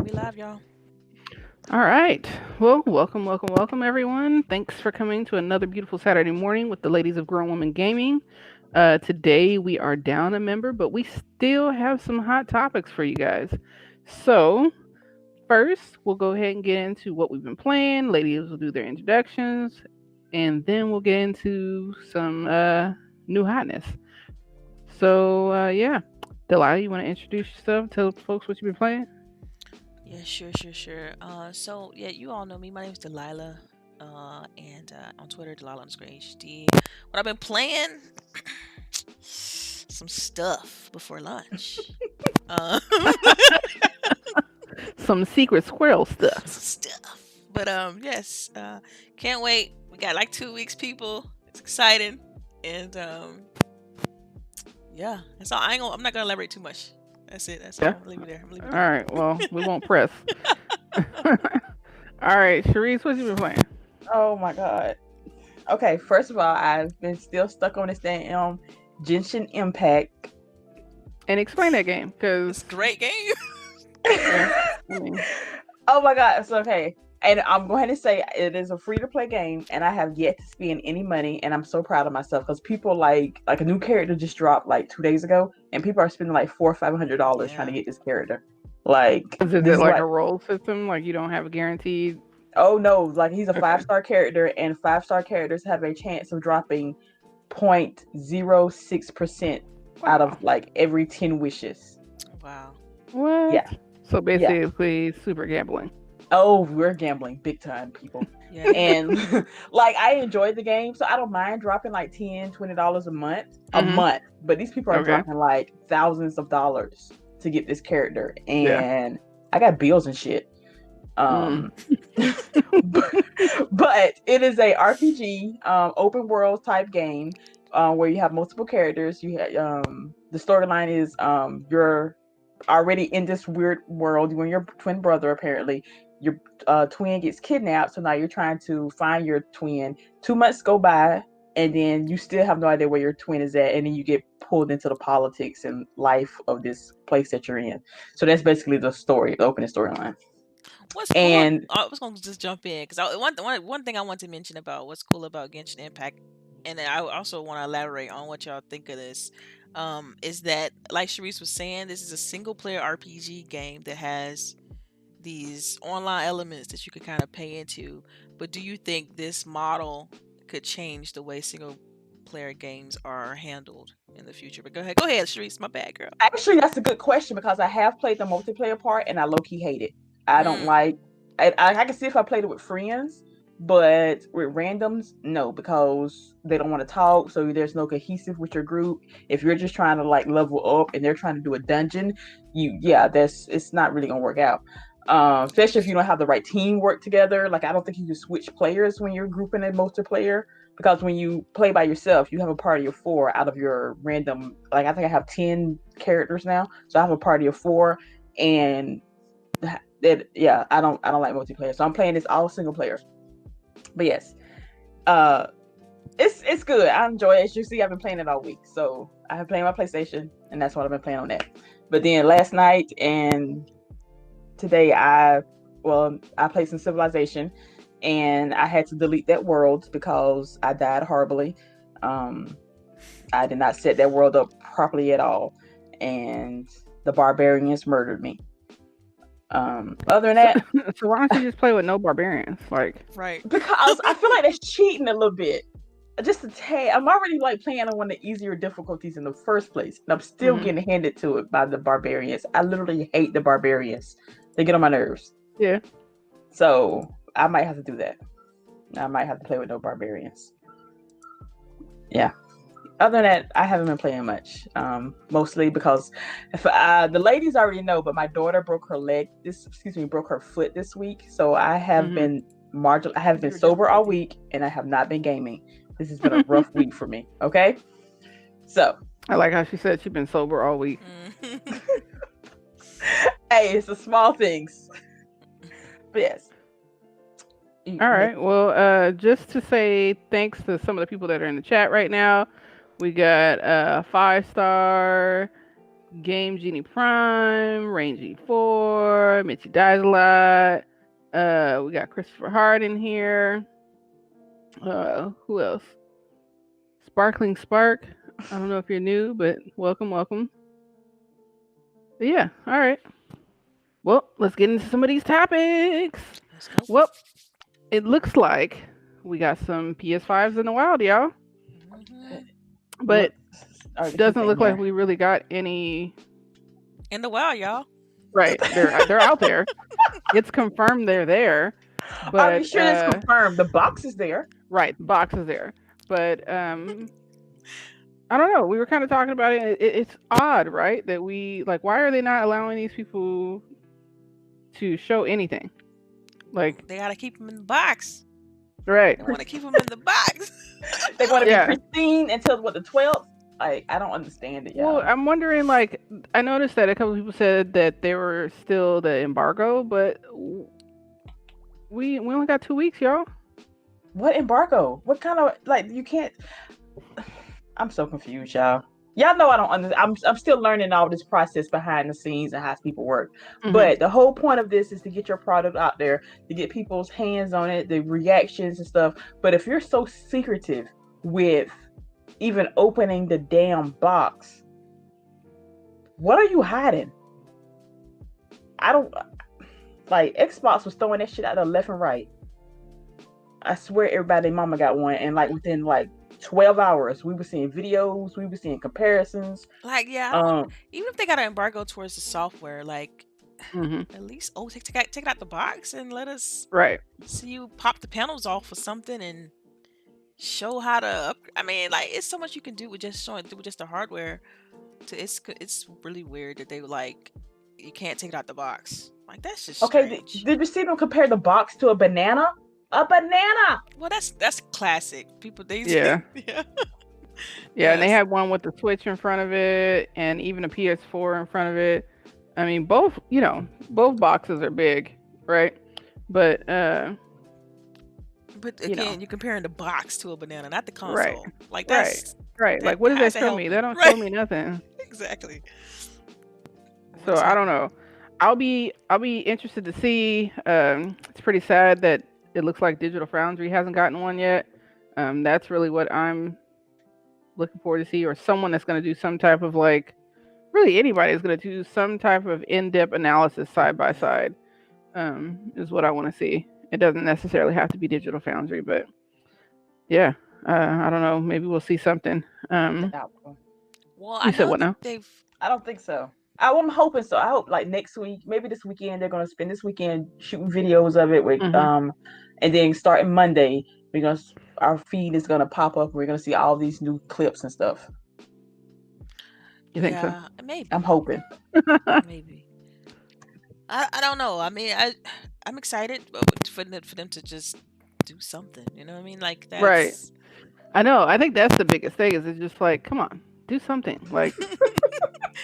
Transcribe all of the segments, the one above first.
We live, y'all. All right. Well, welcome, everyone. Thanks for coming to another beautiful Saturday morning with the ladies of Grown Woman Gaming. Today we are down a member, but we still have some hot topics for you guys. So, first, we'll go ahead and get into what we've been playing. Ladies will do their introductions, and then we'll get into some new hotness. So, yeah. Delilah, you want to introduce yourself? Tell folks what you've been playing? Yeah, sure. Yeah, you all know me. My name is Delilah. And on Twitter, Delilah_HD. What I've been playing, some stuff before lunch. Um, Some secret squirrel stuff. stuff. But yes. Can't wait. We got like 2 weeks, people. It's exciting, and yeah. That's all. I'm not gonna elaborate too much. That's it. That's all. Yeah. I'm gonna leave it there. I'm gonna leave All it there. right. Well, we won't press. All right, Sharice, what you been playing? Oh my god. Okay, first of all, I've been still stuck on this damn Genshin Impact. And explain that game, because It's a great game. yeah, I mean, Oh my god. So okay. And I'm going to say it is a free to play game, and I have yet to spend any money, and I'm so proud of myself because people like a new character just dropped like 2 days ago, and people are spending like $400 or $500 trying to Yeah. get this character. Like is this it is like like a role system? Like you don't have a guaranteed? oh no, like he's a Okay. five-star character, and five-star characters have a chance of dropping 0.06% out Wow. of like every 10 wishes. Wow. What? Yeah, So yeah. basically, super gambling. Oh, we're gambling big time, people. Yeah, it is. And like I enjoyed the game, so I don't mind dropping like $10, $20 a Mm-hmm. month. But these people are Okay. dropping like thousands of dollars to get this character, Yeah. and I got bills and shit. Mm. Um, but, but it is a RPG, open world type game, where you have multiple characters. The storyline is you're already in this weird world. You and your twin brother apparently. Your twin gets kidnapped, so now you're trying to find your twin. 2 months go by, and then you still have no idea where your twin is at, and then you get pulled into the politics and life of this place that you're in. So that's basically the story, the opening storyline. What's cool? And I was going to just jump in because one thing I want to mention about what's cool about Genshin Impact, and then I also want to elaborate on what y'all think of this. Is that like Sharice was saying, this is a single player RPG game that has these online elements that you could kind of pay into. But do you think this model could change the way single player games are handled in the future? But go ahead, Sharice. My bad, girl. actually, that's a good question because I have played the multiplayer part and I low key hate it. I don't Mm, like. I can see if I played it with friends, but with randoms, no, because they don't want to talk. So there's no cohesive with your group. If you're just trying to like level up and they're trying to do a dungeon, that's it's not really gonna work out. Especially if you don't have the right team work together. Like I don't think you can switch players when you're grouping in multiplayer because when you play by yourself, you have a party of four out of your random. Like I think I have 10 characters now, so I have a party of four, and that yeah, I don't like multiplayer, so I'm playing this all single player. But yes, uh, it's good. I enjoy it. As you see, I've been playing it all week, so I have played my PlayStation, and that's what I've been playing on that. But then last night and today, I played some Civilization, and I had to delete that world because I died horribly. Um, I did not set that world up properly at all, and the barbarians murdered me. Other than So, that, so why don't you just play with no barbarians? Like, right. because I feel like that's cheating a little bit. Just a tad. I'm already like playing on one of the easier difficulties in the first place, and I'm still hmm getting handed to it by the barbarians. I literally hate the barbarians. They get on my nerves. yeah. So I might have to do that. I might have to play with no barbarians. Yeah. Other than that, I haven't been playing much. Mostly because if the ladies already know, but my daughter broke her foot this week. So I have hmm been I have been Your sober all difficulty. week, and I have not been gaming. This has been a rough week for me. Okay, so I like how she said she's been sober all week. Mm. hey, it's the small things. But yes, All next. right. Well, just to say thanks to some of the people that are in the chat right now. We got 5 star Game Genie Prime, Rangy 4, Mitchy Dies a Lot. We got Christopher Hart in here. Who else? Sparkling Spark. I don't know if you're new, but welcome. But yeah, all right. Well, let's get into some of these topics. Let's go. Well, it looks like we got some PS5s in the wild, y'all. Mhm. But Or it doesn't keep look in like here. we really got any. In the wild, y'all. Right, they're out there. It's confirmed they're there. Are But you sure it's confirmed? The box is there. right, the box is there. But I don't know. We were kind of talking about it. It's odd, right? That we like. Why are they not allowing these people to show anything? Like, They gotta keep them in the box. right? They want to keep them in the box. They want to Yeah. be pristine until what, the 12th? Like, I don't understand it, y'all. Well, I'm wondering. Like, I noticed that a couple of people said that they were still the embargo, but we only got 2 weeks, y'all. What embargo? What kind of, like, you can't. I'm so confused, y'all. Y'all know I don't understand. I'm still learning all this process behind the scenes and how people work. Mhm. But the whole point of this is to get your product out there, to get people's hands on it, the reactions and stuff. But if you're so secretive with even opening the damn box, what are you hiding? I don't like. Xbox was throwing that shit out of left and right. I swear everybody mama got one, and like within like 12 hours we were seeing videos, we were seeing comparisons. Like, yeah, I don't, even if they got an embargo towards the software, like, Mhm. at least take it out the box and let us Right. see you pop the panels off or something and show how to. I mean, like, it's so much you can do with just the hardware. It's really weird that they like you can't take it out the box. Like, that's just Okay, strange. did you see them compare the box to a banana? A banana. Well, that's classic. People they Yeah. yeah. Yeah, and they Yes. had one with the Switch in front of it, and even a PS4 in front of it. I mean, both boxes are big, right? But But you know. again, you're comparing the box to a banana, not the console. Right. Like, that's right. that- Like, what does how's that that show me? helping? That don't Right. show me nothing. Exactly. So What's I don't happening? know. I'll be interested to see. It's pretty sad that it looks like Digital Foundry hasn't gotten one yet. That's really what I'm looking forward to see, or someone that's going to do some type of like, really anybody is going to do some type of in-depth analysis side by side. Is what I want to see. It doesn't necessarily have to be Digital Foundry, but yeah, I don't know. Maybe we'll see something. Well, You I said know what that now? they've. I don't think so. I'm hoping so. I hope like next week, maybe this weekend, they're gonna spend this weekend shooting videos of it with Mhm. and then starting Monday, our feed is gonna pop up. We're gonna see all these new clips and stuff. You think so? Yeah, maybe. I'm hoping. Maybe. I don't know. I mean, I'm excited for them to just do something. You know what I mean? Like, that's Right. I know. I think that's the biggest thing. Is it's just like, come on, do something. Like,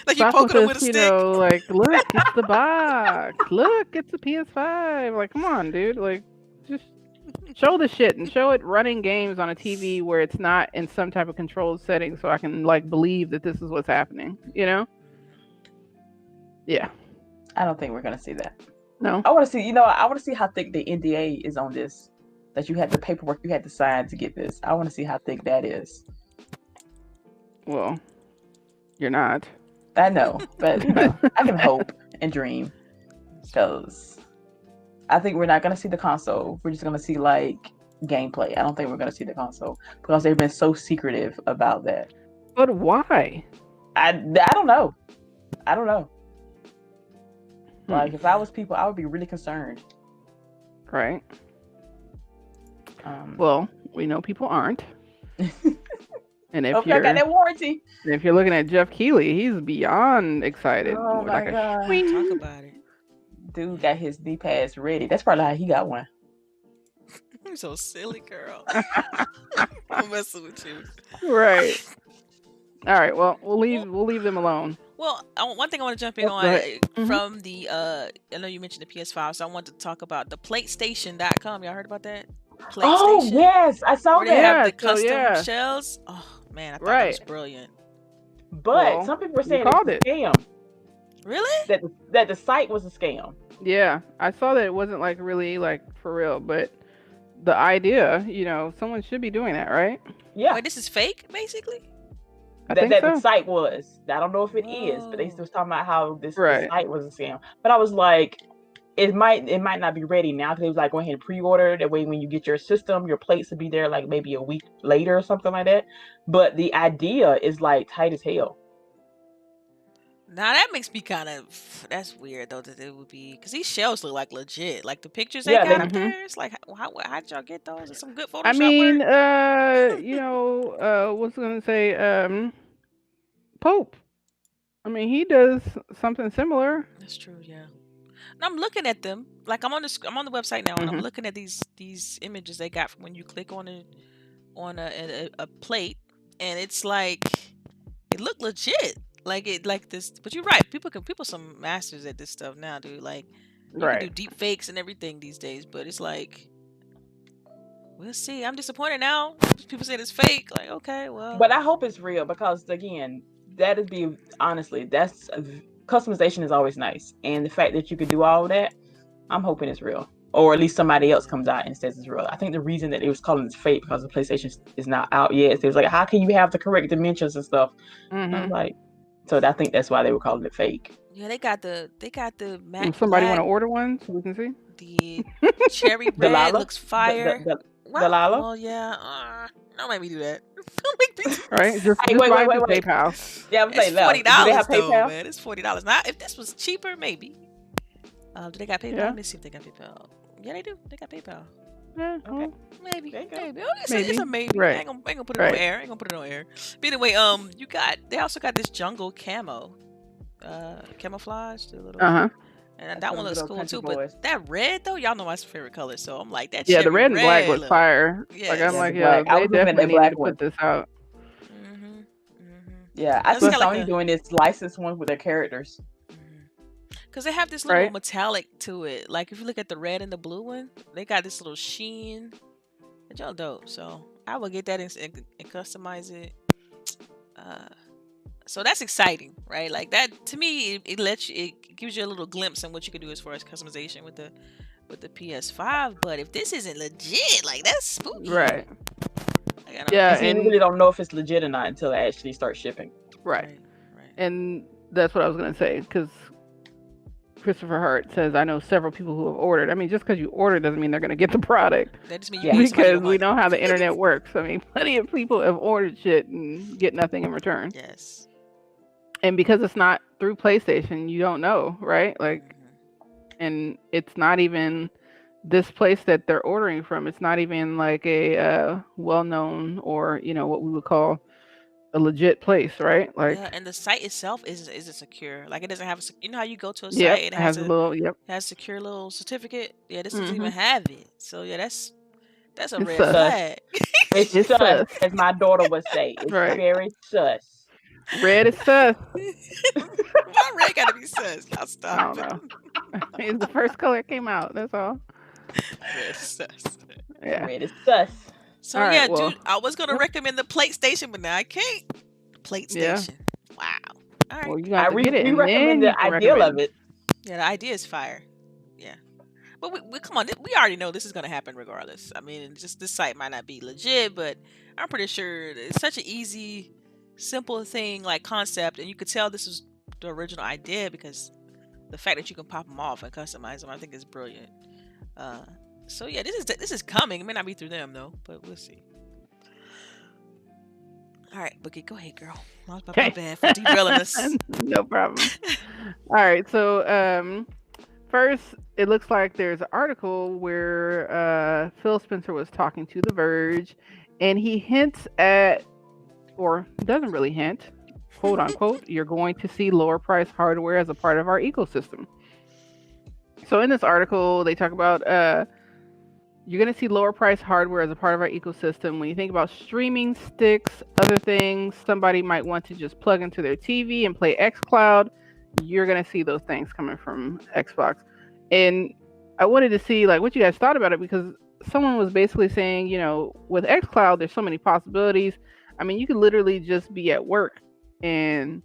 like you stop poking them with with this. a stick. Like, look, it's the box. Look, it's the PS5. Like, come on, dude. Like, just show the shit and show it running games on a TV where it's not in some type of controlled setting, so I can like believe that this is what's happening. You know? Yeah. I don't think we're gonna see that. No. I want to see. I want to see how thick the NDA is on this. That you had the paperwork you had to sign to get this. I want to see how thick that is. Well, you're not. I know, but I can hope and dream, because I think we're not gonna see the console. We're just gonna see like gameplay. I don't think we're gonna see the console because they've been so secretive about that. But why? I don't know. I don't know. Like, if I was people, I would be really concerned. Right. Well, we know people aren't. And if I got that warranty. If you're looking at Jeff Keighley, he's beyond excited. Oh my god! Talk about it. Dude got his knee pads ready. That's probably how he got one. You're so silly, girl. I'm messing with you. Right. All right. Well, we'll leave them alone. Well, one thing I want to jump in on from the I know you mentioned the PS5, so I wanted to talk about the PlayStation.com. Y'all heard about that? PlayStation. Oh yes, I saw where they have the that. custom shells. Oh man, I thought that was brilliant. But Well, some people were you saying it called was a it. scam. Really? That the site was a scam. Yeah, I saw that it wasn't like really like for real, but the idea, someone should be doing that, right? Yeah. Wait, this is fake, basically? I That think the so. site was. I don't know if it is, but they Whoa. still talking about how the Right. site was a scam. But I was like, it might not be ready now because they was like, go ahead and pre-order. That way, when you get your system, your plates will be there like maybe a week later or something like that. But the idea is like tight as hell. Now that makes me kind of. That's weird though that it would be because these shells look like legit. Like the pictures they Yeah, got they up hmm there, it's like how did y'all get those? Is some good I Photoshop mean, work? what's gonna say, Pope. I mean, he does something similar. That's true. Yeah. And I'm looking at them. Like I'm on the website now, and I'm hmm looking at these images they got from when you click on a plate, and it's like it looked legit. Like this, but you're right. People some masters at this stuff now, dude. Like you can do Right. deep fakes and everything these days, but it's like we'll see. I'm disappointed now. People say it's fake. Like okay, well, But I hope it's real because again, that is be honestly, that's customization is always nice, and the fact that you could do all of that, I'm hoping it's real, or at least somebody else comes out and says it's real. I think the reason that it was calling it fake because the PlayStation is not out yet. So it was like, how can you have the correct dimensions and stuff? And I was hmm like, so I think that's why they were calling it fake. yeah, they got the matte Somebody want black. to order one so we can see? The cherry red Delilah, looks fire. Well, Delilah. well, yeah. Don't make me do that. Don't make me do Right? Just Hey, just wait, buy wait, it wait, through wait. PayPal. Yeah, I'm It's saying now. forty Do they dollars have though, PayPal? man. It's $40. Now, if this was cheaper, maybe. Do they got PayPal? Yeah. Let me see if they got PayPal. Yeah, they do. They got PayPal. Yeah. Okay, Well, Maybe, there you go. maybe. It's maybe. a maybe. Right. I ain't gonna put it on Right. air. I ain't gonna put it on air. But anyway, they also got this jungle camo, camouflage, the little. Uh-huh. And That's that for one the looks good old cool country too. boys. But that red though, y'all know my favorite color. So I'm like that Yeah, the cherry red and black red was look. fire. Like I'm Yeah, Yes. the like, yo, black. I they was looking at definitely that needed black to one. put this out. Mhm. Mhm. Yeah, I That's see got like Sony a. doing this licensed one with their characters. Because they have this little Right? metallic to it. Like if you look at the red and the blue one, they got this little sheen. It's all dope. So I will get that and customize it. Uh, so that's exciting, right? Like that to me, it lets you, it gives you a little glimpse on what you can do as far as customization with the PS5. But if this isn't legit, like that's spooky. Right. Like, Yeah, And see, we and really don't know if it's legit or not until it actually starts shipping. right. Right. Right. And that's what I was gonna say because Christopher Hart says I know several people who have ordered. I mean, just because you order doesn't mean they're gonna get the product. That just means you Yeah. gave somebody your Because we money. know how the internet works. I mean, plenty of people have ordered shit and get nothing in return. Yes. And because it's not through PlayStation, you don't know, right? Like, Mhm. and it's not even this place that they're ordering from. It's not even like a well-known or what we would call a legit place, right? Like, Yeah, and the site itself isn't secure. Like it doesn't have you know how you go to a yep, site and it has a little, yep. has secure little certificate. Yeah, this doesn't even hmm have it. So yeah, that's a It's red sus. Sus. flag. It's It's sus, sus, as my daughter would say. It's right? very sus. Red is sus. Why red gotta be sus? Y'all I stop don't it. know. It's the first color that came out. That's all. Red is sus. Yeah. Red is sus. So All right. yeah, Well. dude, I was gonna Yep. recommend the Plate Station, but now I can't. Plate Yeah. Station. Wow. All right. Well, you have to get it, We and recommend then you the can ideal recommend. of it. Yeah, the idea is fire. Yeah. But we come on, we already know this is gonna happen regardless. I mean, just this site might not be legit, but I'm pretty sure it's such an easy, simple thing like concept, and you could tell this is the original idea because the fact that you can pop them off and customize them, I think is brilliant. So yeah, this is coming. It may not be through them though, but we'll see. All right, Boogie, go ahead, girl. My Okay. bad for derailing us. No problem. All right. So, first, it looks like there's an article where Phil Spencer was talking to The Verge, and he hints at, or doesn't really hint, quote unquote, you're going to see lower price hardware as a part of our ecosystem. So in this article, they talk about you're going to see lower price hardware as a part of our ecosystem. When you think about streaming sticks, other things, somebody might want to just plug into their TV and play xCloud. You're going to see those things coming from Xbox. And I wanted to see like what you guys thought about it because someone was basically saying, with xCloud, there's so many possibilities. I mean, you could literally just be at work and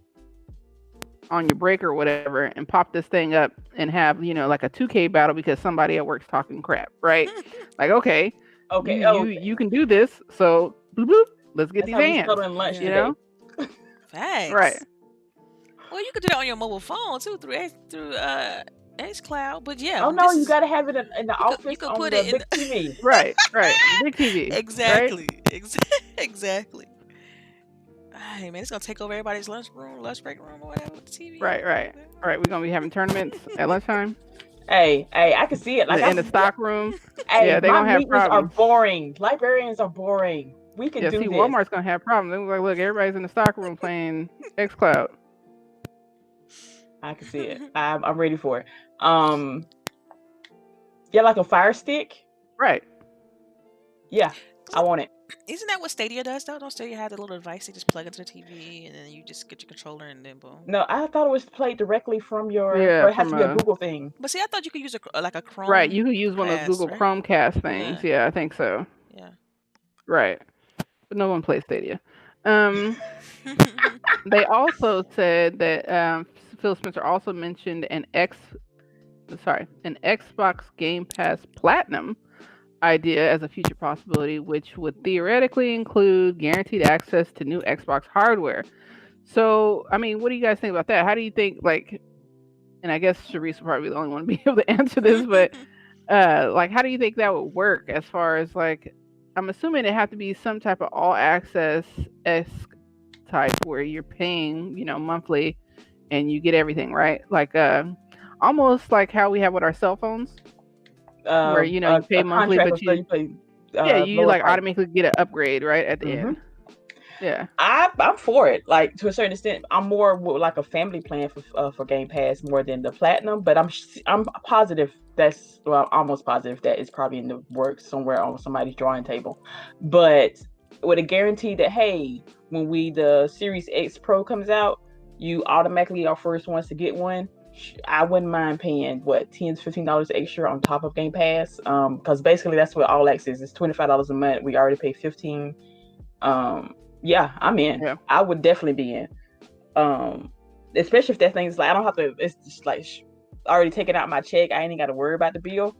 on your break or whatever, and pop this thing up and have like a 2K battle because somebody at work's talking crap, right? Like, okay, Okay. you can do this, so bloop, bloop, let's get That's these how we hands, settled in lunch Yeah. you today. know? Right. Facts. Well, you could do that on your mobile phone too through xCloud. But yeah, Oh no, you gotta have it in the you office could on put the it in big TV. Right. Big TV. Right? exactly, exactly. Hey man, it's gonna take over everybody's lunch break room, or whatever with the TV. Right. We're gonna be having tournaments at lunchtime Hey, I can see it. Like in the stock room. Hey, Yeah, they're my gonna have meetings are problems. boring. Librarians are boring. We can Yeah, do see, this. Walmart's gonna have problems. They're like, look, everybody's in the stock room playing xCloud. I can see it. I'm ready for it. Yeah, like a Fire Stick. Right. Yeah, I want it. Isn't that what Stadia does though? Don't Stadia have the little device they just plug into the TV and then you just get your controller and then boom? No, I thought it was played directly from your. Yeah, Or it has from to be a Google thing. But see, I thought you could use a Chrome. Right, you could use one of those Cast, Google right? Chromecast things. Yeah, I think so. Yeah. Right. But no one plays Stadia. They also said that Phil Spencer also mentioned an Xbox Game Pass Platinum idea as a future possibility, which would theoretically include guaranteed access to new Xbox hardware. So, I mean, what do you guys think about that? How do you think, like, and I guess Charisse will probably be the only one to be able to answer this, but like, how do you think that would work as far as, like, I'm assuming it have to be some type of all access-esque type where you're paying, monthly and you get everything, right? Like, almost like how we have with our cell phones, where, you pay monthly, but you like automatically get an upgrade, right, at the end. Yeah, I'm for it. Like, to a certain extent, I'm more with like a family plan for Game Pass more than the Platinum. But I'm positive almost positive that it's probably in the works somewhere on somebody's drawing table. But with a guarantee that, hey, when the Series X Pro comes out, you automatically are first ones to get one. I wouldn't mind paying $10-$15 extra on top of Game Pass, because basically that's what All Access is. $25 a month. We already pay $15. Yeah, I'm in. Yeah. I would definitely be in. Especially if that thing's like I don't have to. It's just like already taking out my check. I ain't even got to worry about the bill.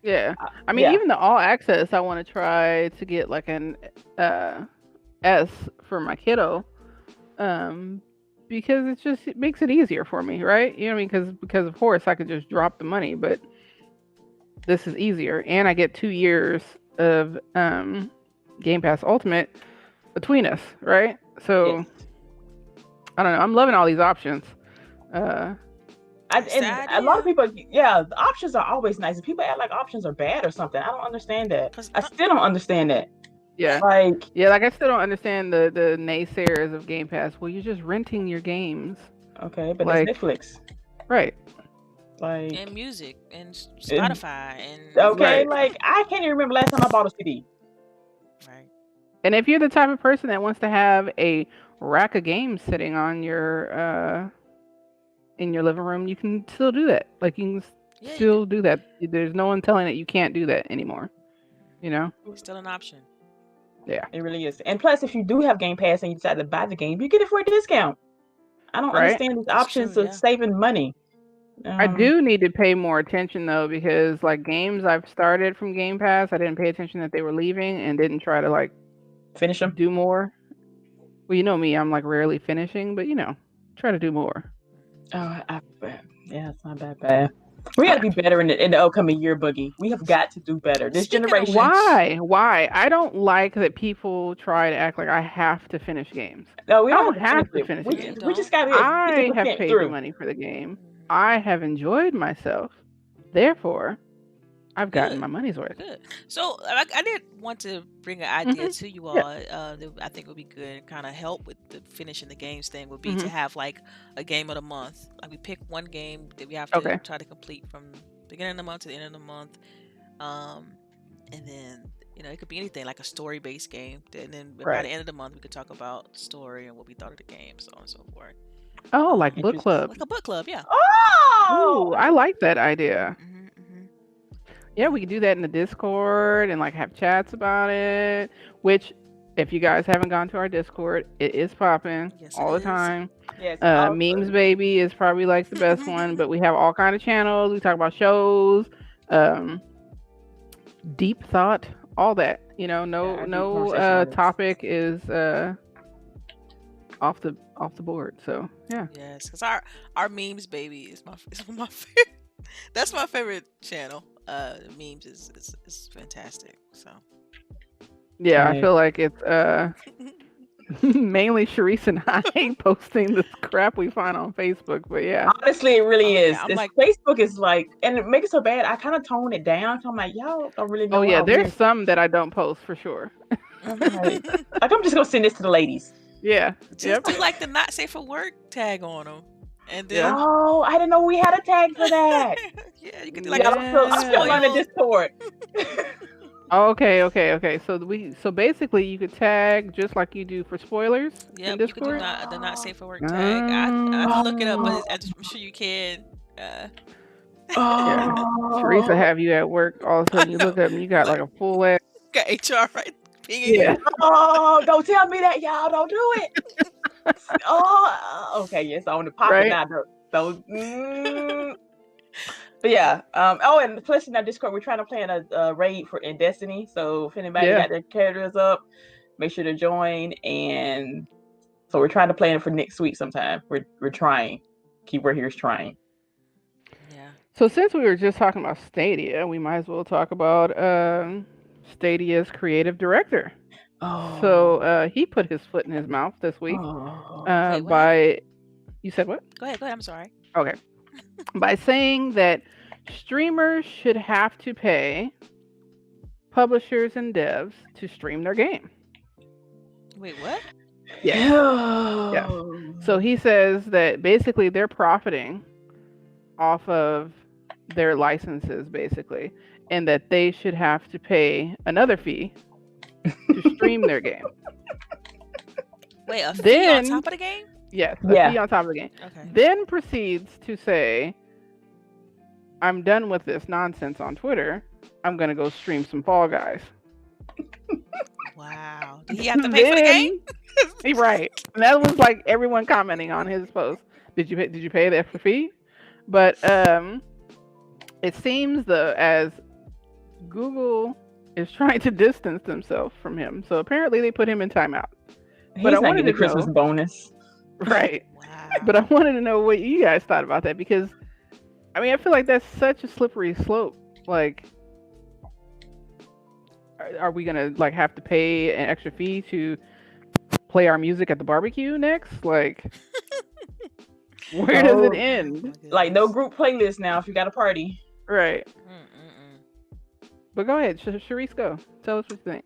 Yeah, I mean, even the all access, I want to try to get like an S for my kiddo, because it makes it easier for me, right? You know what I mean? Because of course I could just drop the money, but this is easier, and I get 2 years of Game Pass Ultimate between us, right? So Yes. I don't know. I'm loving all these options. And a lot of people, the options are always nice. And people act like options are bad or something. I don't understand that. I still don't understand that. Yeah. Like I still don't understand the naysayers of Game Pass. Well, you're just renting your games. Okay, but like, it's Netflix. Right. Like and music and Spotify and okay, like I can't even remember last time I bought a CD. Right. And if you're the type of person that wants to have a rack of games sitting on your in your living room, you can still do that. Like you can still do that. There's no one telling that you can't do that anymore. It's still an option. Yeah, it really is. And plus, if you do have Game Pass and you decide to buy the game, you get it for a discount. I don't understand these options of saving money. I do need to pay more attention though, because like games I've started from Game Pass, I didn't pay attention that they were leaving and didn't try to like finish them. Do more. Well, you know me, I'm like rarely finishing, but try to do more. Oh, it's not that bad. We got to be better in the upcoming year, Boogie. We have got to do better. This generation. Why? I don't like that people try to act like I have to finish games. No, we don't have to finish games. We just got to. I have paid the money for the game. I have enjoyed myself. Therefore, I've gotten my money's worth. Good. So I did want to bring an idea to you all. That I think would be good and kind of help with the finishing the games thing. Would be to have like a game of the month. Like we pick one game that we have to try to complete from beginning of the month to the end of the month. And then it could be anything like a story-based game. And then by the end of the month, we could talk about story and what we thought of the game, so on and so forth. Oh, like book club. Like a book club, yeah. Oh, I like that idea. Yeah, we could do that in the Discord and like have chats about it. Which, If you guys haven't gone to our Discord, it is popping Yes, it all the is. time. Yes. Also, Memes Baby is probably like the best one, but we have all kind of channels. We talk about shows, um, deep thought, all that. You know, yeah, no our deep no conversation on this. topic is off the board. So yeah. Yes, because our memes baby is one of my favorite. That's my favorite channel. Memes is fantastic. So Yeah, I Right. feel like it's mainly Charisse and I posting this crap we find on Facebook. But yeah, Honestly, it really oh is. yeah, I'm It's like, Facebook is like, and it makes it so bad. I kind of tone it down. So I'm like, y'all don't really oh know yeah, how there's weird. some that I don't post for sure. I'm like, I'm just gonna send this to the ladies. Yeah, just yep, do like the not safe for work tag on them, and yeah, then Oh, I didn't know we had a tag for that. yeah, you could do like Y'all, so I'm still learning yeah. Discord. Okay. So basically, you could tag just like you do for spoilers in yep, you could do Discord. not the not safe for work tag. I have to look it up, but Oh, I'm sure you can. Uh, Yeah, Teresa oh, have you at work. All of a I sudden, you know, look up and you got like like a full ass. got HR right pinging Yeah, you. oh, don't tell me that, y'all. Don't do it. Oh, okay. Yes, I want to pop it right. now. So, but yeah. Oh, and plus in our Discord, we're trying to plan a raid in Destiny. So if anybody Yeah. got their characters up, make sure to join. And so we're trying to plan it for next week sometime. We're trying. Keyword here is trying. Yeah. So since we were just talking about Stadia, we might as well talk about Stadia's creative director. So Oh, he put his foot in his mouth this week Wait, what happened? by you said what? Go ahead. Go ahead. I'm sorry. Okay, by saying that streamers should have to pay publishers and devs to stream their game. Wait, what? Yes. Yes. So he says that basically they're profiting off of their licenses, basically, and that they should have to pay another fee to stream their game. Wait, a fee on Then, top of the game? yes, a Yeah. fee on top of the game. Okay. Then proceeds to say, I'm done with this nonsense on Twitter. I'm going to go stream some Fall Guys. Wow. Did he have to pay for the game? Right. And that was like everyone commenting on his post. Did you pay the extra fee? But it seems though as Google is trying to distance themselves from him. So apparently they put him in timeout. He's But I not wanted getting a to Christmas know, bonus. right? Wow. But I wanted to know what you guys thought about that because I mean I feel like that's such a slippery slope. Like, are we gonna like have to pay an extra fee to play our music at the barbecue next? Like, where does it Oh, end? like no group playlist now if you got a party. Right. Mm-mm-mm. But go ahead, Charisse, go. Tell us what you think.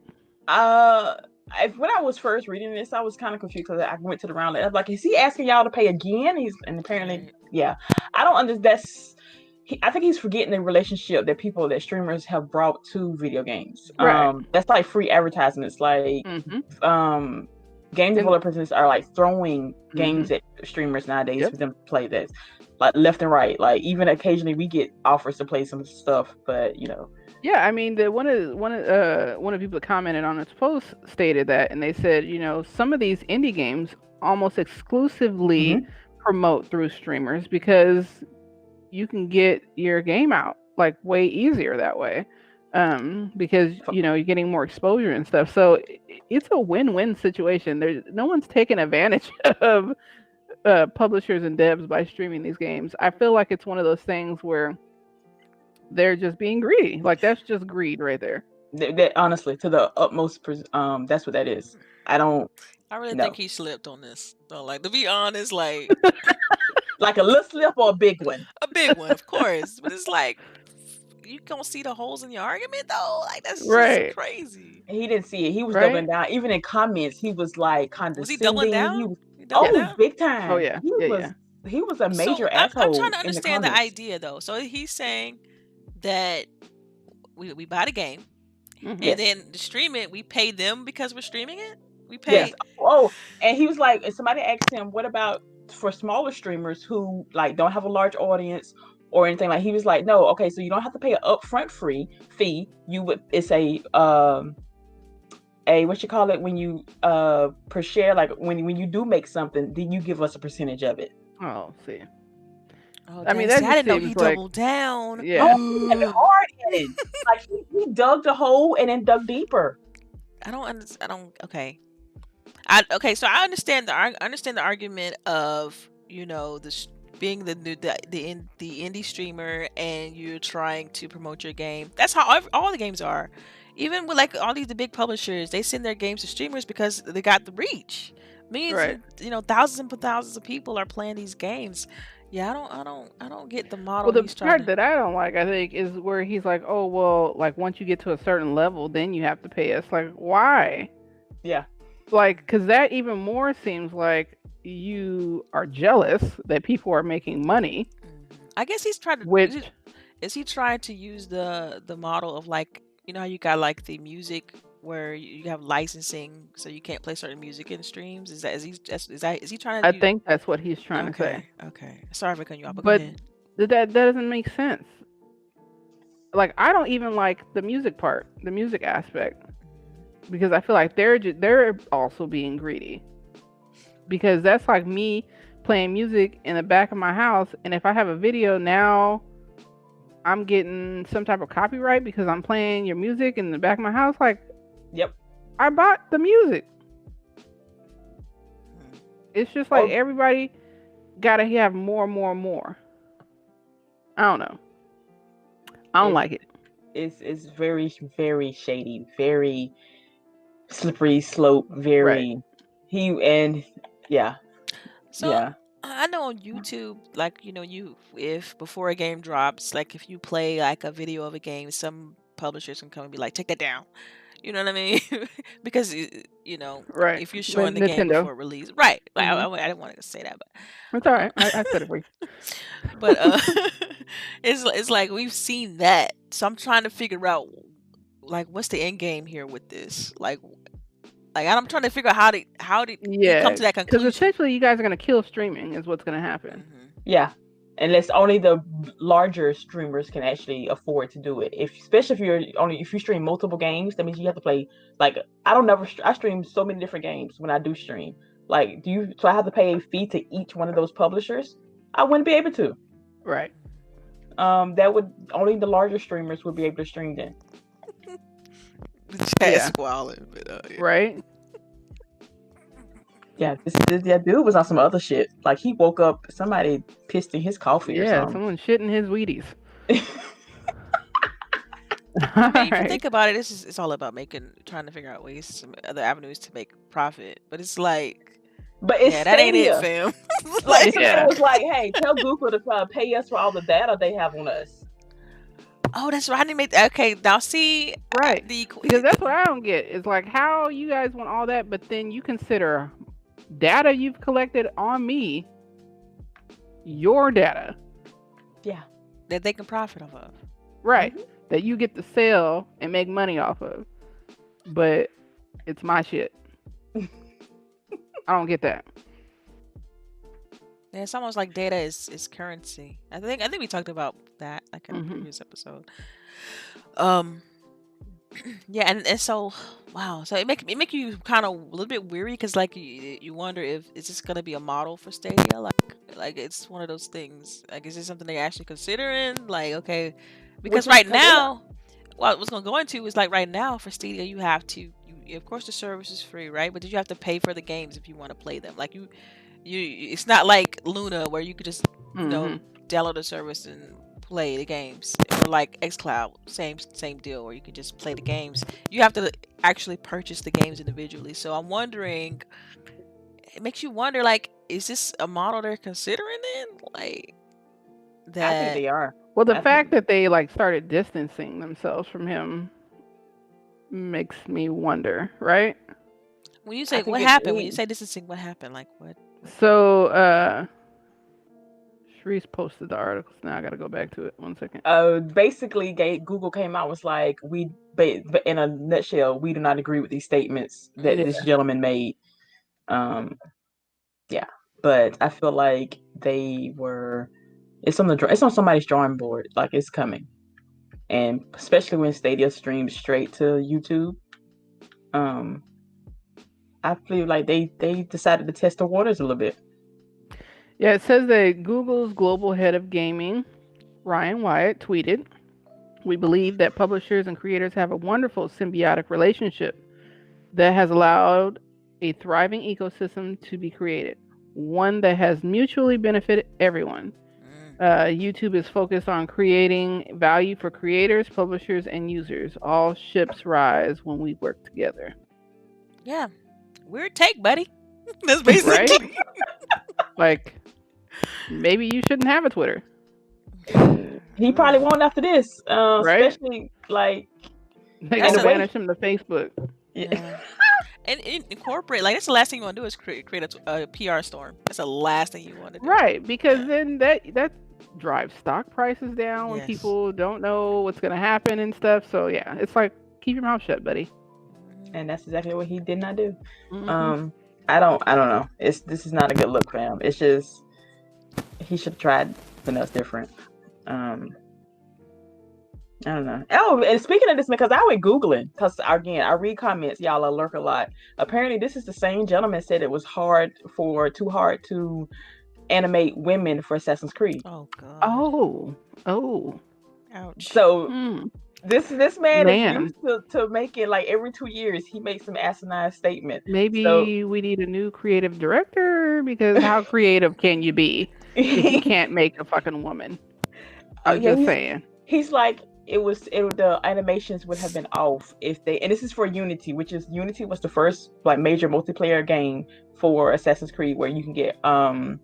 When I was first reading this, I was kind of confused because I went to the round. I was like, is he asking y'all to pay again? And apparently, Right. yeah. I don't understand. I think he's forgetting the relationship that streamers have brought to video games. Right. That's like free advertising. It's like Mm-hmm. game And developers are like throwing games at streamers nowadays for them to play this, like left and right. Like even occasionally we get offers to play some stuff, but you know. yeah, I mean, one of the people that commented on its post stated that, and they said, you know, some of these indie games almost exclusively promote through streamers because you can get your game out like way easier that way, because you know you're getting more exposure and stuff. So it's a win-win situation. There's no one's taking advantage of publishers and devs by streaming these games. I feel like it's one of those things where they're just being greedy. Like that's just greed right there. That honestly, to the utmost, that's what that is. I really No. think he slipped on this. So, like, to be honest, like like a little slip or a big one. a big one, of course. But it's like you don't see the holes in your argument though. Like that's Right. just crazy. He didn't see it. He was Right? doubling down. Even in comments, he was like Was condescending. he doubling down? He was, He doubling oh, down? big time. Oh yeah. He was a major So I'm asshole. trying to in understand the comments. idea though. So he's saying that we buy the game Mhm. Yes. and then to stream it, we pay them because we're streaming it. We pay. Yes. Oh, and he was like, and somebody asked him, "What about for smaller streamers who like don't have a large audience or anything?" Like he was like, "No, okay, so you don't have to pay an upfront fee. It's a what you call it when you per share, like when you do make something, then you give us a percentage of it. Oh, see. Oh I mean, dang! that See, I just didn't know he seems like, doubled down. yeah. Oh, he had it hard headed. Like he dug the hole and then dug deeper. I don't understand. I don't. Okay. Okay. So I understand understand the argument of being the indie streamer and you're trying to promote your game. That's how all the games are. Even with like all the big publishers, they send their games to streamers because they got the reach. Millions Right. and thousands and thousands of people are playing these games. Yeah, I don't get the Well, model the he's trying part to. that I don't like, I think, is where he's like, "Oh, well, like once you get to a certain level, then you have to pay us." Like, why? Yeah. Like, because that even more seems like you are jealous that people are making money, I guess he's trying to. which, Is he trying to use the model of like how you got like the music where you have licensing so you can't play certain music in streams? Is he trying I to use? think that's what he's trying to say. Okay. Sorry for cutting you off, but go But ahead. that doesn't make sense. Like, I don't even like the music part, the music aspect, because I feel like they're also being greedy. Because that's like me playing music in the back of my house, and if I have a video now, I'm getting some type of copyright because I'm playing your music in the back of my house. Like, Yep. I bought the music. It's just like Oh, everybody gotta have more, more, more. I don't know. I don't it's like it. it's very very shady, very slippery slope, Right. very yeah. So Yeah. I know on YouTube, like if before a game drops, like if you play like a video of a game, some publishers can come and be like, take that down. You know what I mean? Because Right. if you're But showing the game Nintendo. before release, right? Like Hmm. I didn't want to say that, It's all uh, right. I said it for you. but it's like we've seen that. So I'm trying to figure out like what's the end game here with this? Like I'm trying to figure out how did he come Yeah, to that because conclusion? essentially you guys are gonna kill streaming, is what's gonna happen. Hmm. Yeah. Unless only the larger streamers can actually afford to do it. Especially if you stream multiple games, that means you have to play. Like I stream so many different games when I do stream. Like so I have to pay a fee to each one of those publishers. I wouldn't be able to. Right. That would only the larger streamers would be able to stream then. The chat is Yeah. squalling, but yeah. Right. Yeah, that dude was on some other shit. Like he woke up, somebody pissed in his coffee or Yeah. something. Someone shitting his Wheaties. I All mean, if you right. think about it, it's all about trying to figure out some other avenues to make profit. But it's like, But it's yeah, that ain't it, Stadia. fam. Like Yeah. somebody was like, "Hey, tell Google to pay us for all the data they have on us." Oh, that's right. I didn't make that. Okay, now see, Right. the Because that's what I don't get. Is like how you guys want all that, but then you consider data you've collected on me your data. Yeah. that they can profit off of. Right. That you get to sell and make money off of. But it's my shit. I don't get that. Yeah, it's almost like data is currency. I think we talked about that like in a previous episode. Yeah, and so wow, so it make you kind of a little bit weary because like you wonder if is this gonna be a model for Stadia, like it's one of those things. Like, is this something they're actually considering? Like, okay, because right now, well, what's gonna go into is like right now for Stadia, you have to, of course, the service is free, right? But you have to pay for the games if you want to play them. Like you, it's not like Luna where you could just download the service and play the games, or like xCloud, same deal, where you can just play the games. You have to actually purchase the games individually. So I'm wondering, it makes you wonder, like, is this a model they're considering then? Like that? I think they are. Well, the fact that they like started distancing themselves from him makes me wonder, right? When you say what happened, when you say distancing, what happened? Like what? So, Sharice posted the articles. Now I got to go back to it. 1 second. Basically, Google came out, was like, but in a nutshell, we do not agree with these statements that this gentleman made. Yeah, but I feel like it's on somebody's drawing board. Like, it's coming, and especially when Stadia streams straight to YouTube. Um, I feel like they decided to test the waters a little bit. Yeah, it says that Google's global head of gaming, Ryan Wyatt, tweeted, "We believe that publishers and creators have a wonderful symbiotic relationship that has allowed a thriving ecosystem to be created, one that has mutually benefited everyone. YouTube is focused on creating value for creators, publishers, and users. All ships rise when we work together." Yeah. Weird take, buddy. That's basically Right? Like, maybe you shouldn't have a Twitter. He probably won't after this, Right? especially like They're That's gonna a- banish him to Facebook. yeah. Yeah. And incorporate, like, that's the last thing you want to do is create a PR storm. That's the last thing you want to do. Right, because Yeah. then that drives stock prices down when Yes. people don't know what's gonna happen and stuff. So yeah, it's like, keep your mouth shut, buddy. And that's exactly what he did not do. Mhm. I don't know. This is not a good look for him. It's just he should have tried something else different. I don't know. Oh, and speaking of this, because I went Googling, because again, I read comments, y'all lurk a lot. Apparently, this is the same gentleman said it was too hard to animate women for Assassin's Creed. Oh god. Oh. Ouch. So this man Man. is used to making like every 2 years he makes some asinine statement. Maybe we need a new creative director, because how creative can you be if you can't make a fucking woman? I'm just saying. He's like, the animations would have been off if they, and this is for Unity, Unity was the first like major multiplayer game for Assassin's Creed where you can get 4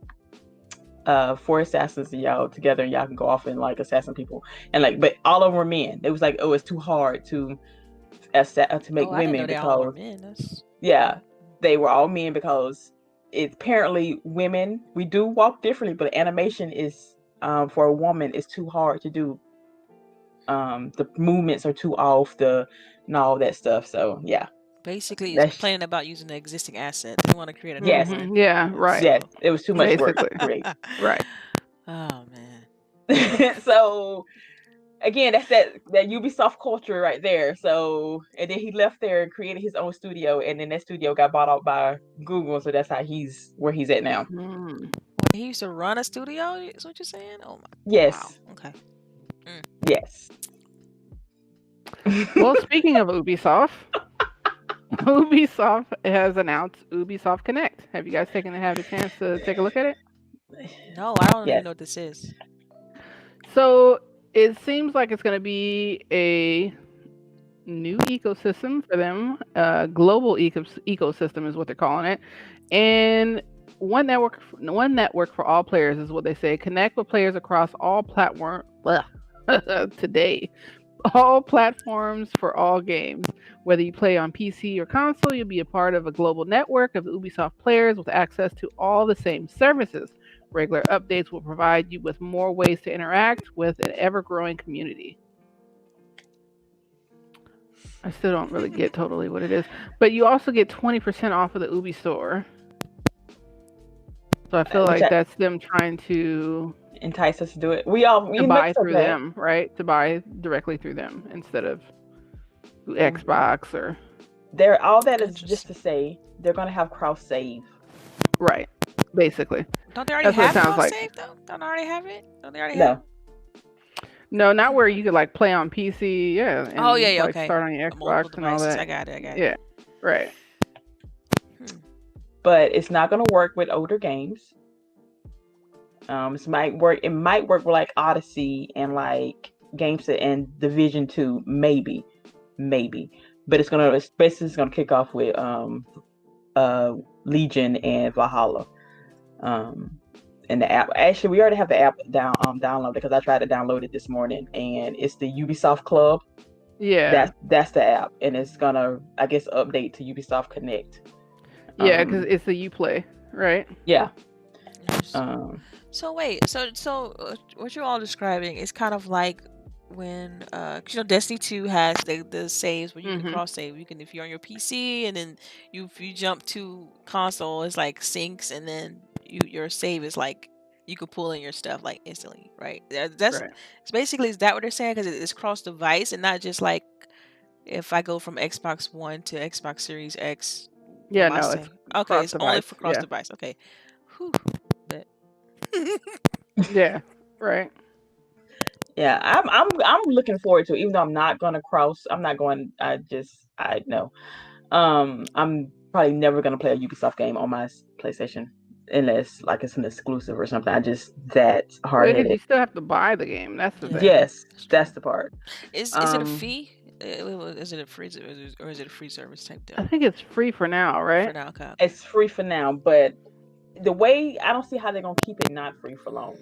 assassins y'all together and y'all can go off and like assassin people, and like, but all of them were men. It was like, oh, it's too hard to make women because they were all men, because it's apparently women, we do walk differently, but animation is for a woman is too hard to do. The movements are too off, and all that stuff. So yeah, basically it's complaining about using the existing assets. They want to create a new one. Yeah, right. Yes, it was too much work to Basically. create. Right. Oh man. So again, that's that Ubisoft culture right there. So, and then he left there and created his own studio, and then that studio got bought out by Google. So that's how where he's at now. He used to run a studio. Is what you're saying? Oh my. Yes. Wow. Okay. Yes. Well, speaking of Ubisoft, Ubisoft has announced Ubisoft Connect. Have you guys had a chance to take a look at it? No, I don't even know what this is. So it seems like it's going to be a new ecosystem for them. Global ecosystem is what they're calling it, and one network for all players is what they say. Connect with players across all platforms today. All platforms for all games. Whether you play on PC or console, you'll be a part of a global network of Ubisoft players with access to all the same services. Regular updates will provide you with more ways to interact with an ever-growing community. I still don't really get totally what it is, but you also get 20% off of the Ubi store. So I feel like that's them trying to entice us to do it. We buy through them, right? To buy directly through them instead of Xbox or. All that is just to say they're going to have cross save. Right. Basically. Don't they already have cross save though? Don't they already have it? Don't they already have it? No, not where you could like play on PC, yeah. And like, okay. Start on your Xbox and all that. I got it. Yeah, right. But it's not going to work with older games. It might work with like Odyssey and like games and Division 2, maybe. But it's gonna kick off with Legion and Valhalla. And the app, actually, we already have the app downloaded because I tried to download it this morning, and it's the Ubisoft Club. Yeah, that's the app, and it's gonna, I guess, update to Ubisoft Connect. Yeah, because it's the Uplay, right? Yeah. So wait, so what you're all describing is kind of like when Destiny 2 has the saves where you can cross save. You can, if you're on your PC and then if you jump to console, it's like syncs, and then your save is like you could pull in your stuff like instantly, right? That's right. It's basically, is that what they're saying? Because it's cross device and not just like If I go from Xbox One to Xbox Series X, will Yeah, my no, it's save? Okay, cross it's only device. for cross Yeah, device. Okay. Whew. Bet. yeah, right. Yeah, I'm looking forward to it, even though I'm not gonna cross. I'm not going. I know. I'm probably never gonna play a Ubisoft game on my PlayStation unless like it's an exclusive or something. I just that Well, hard it is. You headed. still have to buy the game. That's the Yeah, thing. Yes, that's true. that's the part. Is it a Um, fee? Is it a free or is it a free service type I deal? think it's free for now, For right? now, okay, okay. it's free for now, but the way I don't see how they're gonna keep it not free for long.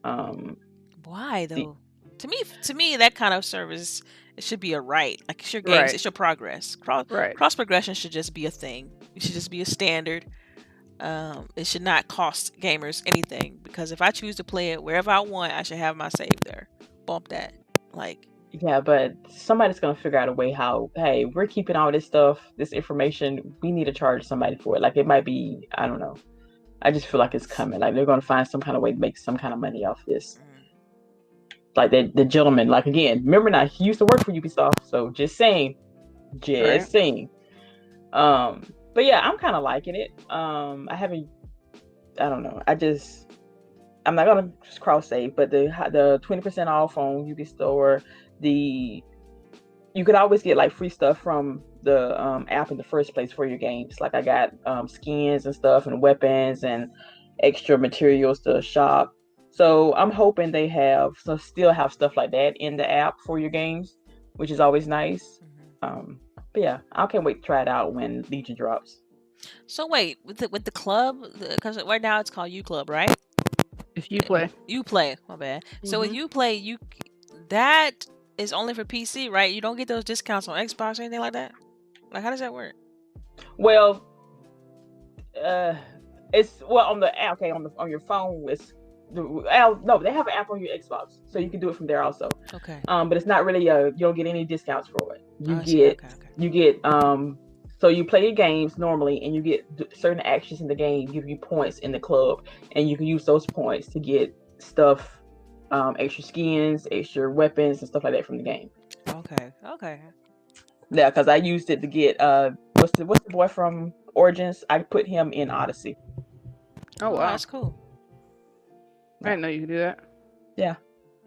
Um, Why the, though? To me, that kind of service it should be a right. Like it's your games, Right, it's your progress. right. Cross progression should just be a thing. It should just be a standard. It should not cost gamers anything because if I choose to play it wherever I want, I should have my save there. Bump that. Like, yeah, but somebody's gonna figure out a way how. Hey, we're keeping all this stuff, this information. We need to charge somebody for it. Like it might be. I don't know. I just feel like it's coming. Like they're gonna find some kind of way to make some kind of money off this. mm, Like the gentleman. Like again, remember now he used to work for Ubisoft. So just saying, Right. just saying. But yeah, I'm kind of liking it. I haven't. I don't know. I'm not gonna cross save, but the 20% off on Ubi Store, the you could always get like free stuff from the app in the first place for your games. Like I got skins and stuff and weapons and extra materials to shop. So I'm hoping they still have stuff like that in the app for your games, which is always nice. mhm. But yeah, I can't wait to try it out when Legion drops. So wait, with the club, because right now it's called U Club, right? If you play. You play, my bad. So when Hmm. you play, that is only for PC, right? You don't get those discounts on Xbox or anything like that. Like, how does that work? Well, uh, it's on the app. Okay, on your phone. No, they have an app on your Xbox, so you can do it from there also. Okay. But it's not really you don't get any discounts for it. Oh, I see. Okay. Okay. You get so you play your games normally, and you get certain actions in the game give you points in the club, and you can use those points to get stuff, extra skins, extra weapons, and stuff like that from the game. Okay. Okay. Yeah, because I used it to get what's the boy from Origins? I put him in Odyssey. Oh Oh, wow, that's cool. I didn't know you could do that. Yeah,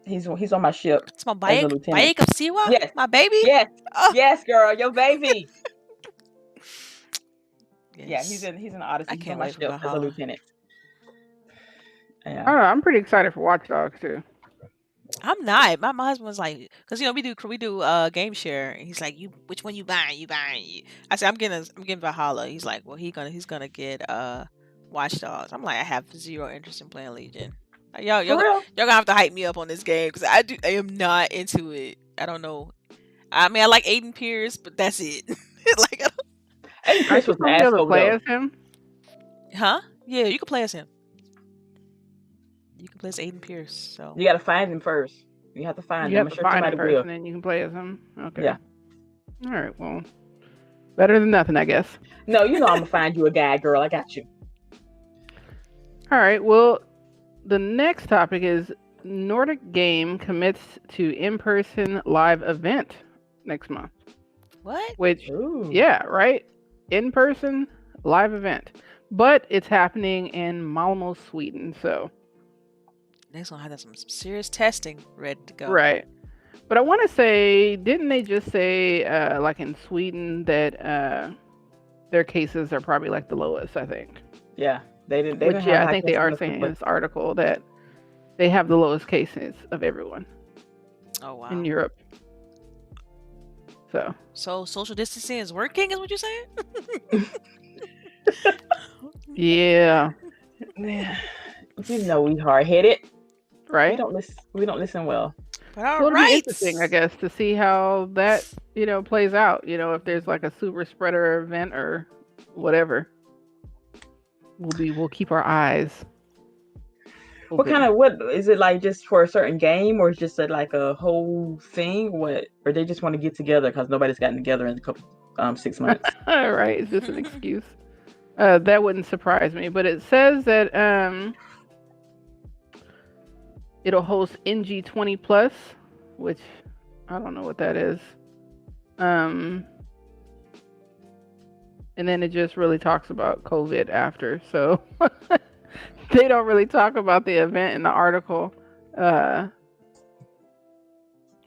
he's on my ship It's my as a bike. lieutenant. Bike of Siwa. Yes, My baby. yes, Oh. yes, girl, your baby. Yeah, Yes. he's in I Odyssey. He's on can't my wait for ship as a Valhalla. lieutenant. I Yeah. don't know. I'm pretty excited for Watch Dogs too. I'm not. My husband was like, because we do game share. And he's like, which one you buying? You buying? I said I'm getting Valhalla. He's like, well he's gonna get Watch Dogs. I'm like, I have zero interest in playing Legion. Like, For real? y'all gonna have to hype me up on this game because I am not into it. I don't know. I mean, I like Aiden Pierce, but that's it. Like, Aiden Aren't Pierce you was an supposed to be able to asshole play though. as him? huh? Yeah, you can play as him. You can play as Aiden Pierce. So You got to find him first. You have to find You him. have I'm to sure find him somebody first, will. and then you can play as him. Okay. Yeah. All right. Well, better than nothing, I guess. No, I'm gonna find you a guy, girl. I got you. All right. Well, the next topic is Nordic Game commits to in-person live event next month. what? Which, Ooh. yeah, right? In-person live event, but it's happening in Malmo, Sweden. So, Next one have some serious testing ready to go. right. But I want to say, didn't they just say, like in Sweden, that their cases are probably like the lowest? I think. Yeah, they didn't. They Which, didn't yeah, have I high think they are cases, saying in but this article that they have the lowest cases of everyone Oh wow. in Europe. So, So social distancing is working, is what you're saying? yeah, yeah, we hard headed. We right. don't listen. We don't listen well. But all So it'll be right. interesting, I guess, to see how that plays out. If there's like a super spreader event or whatever, we'll keep our eyes What open. what is it like? Just for a certain game, or is just like a whole thing? What, or they just want to get together because nobody's gotten together in a couple 6 months? All right, it's just an excuse. That wouldn't surprise me, but it says that it'll host NG20 Plus, which I don't know what that is. And then it just really talks about COVID after. So they don't really talk about the event in the article. I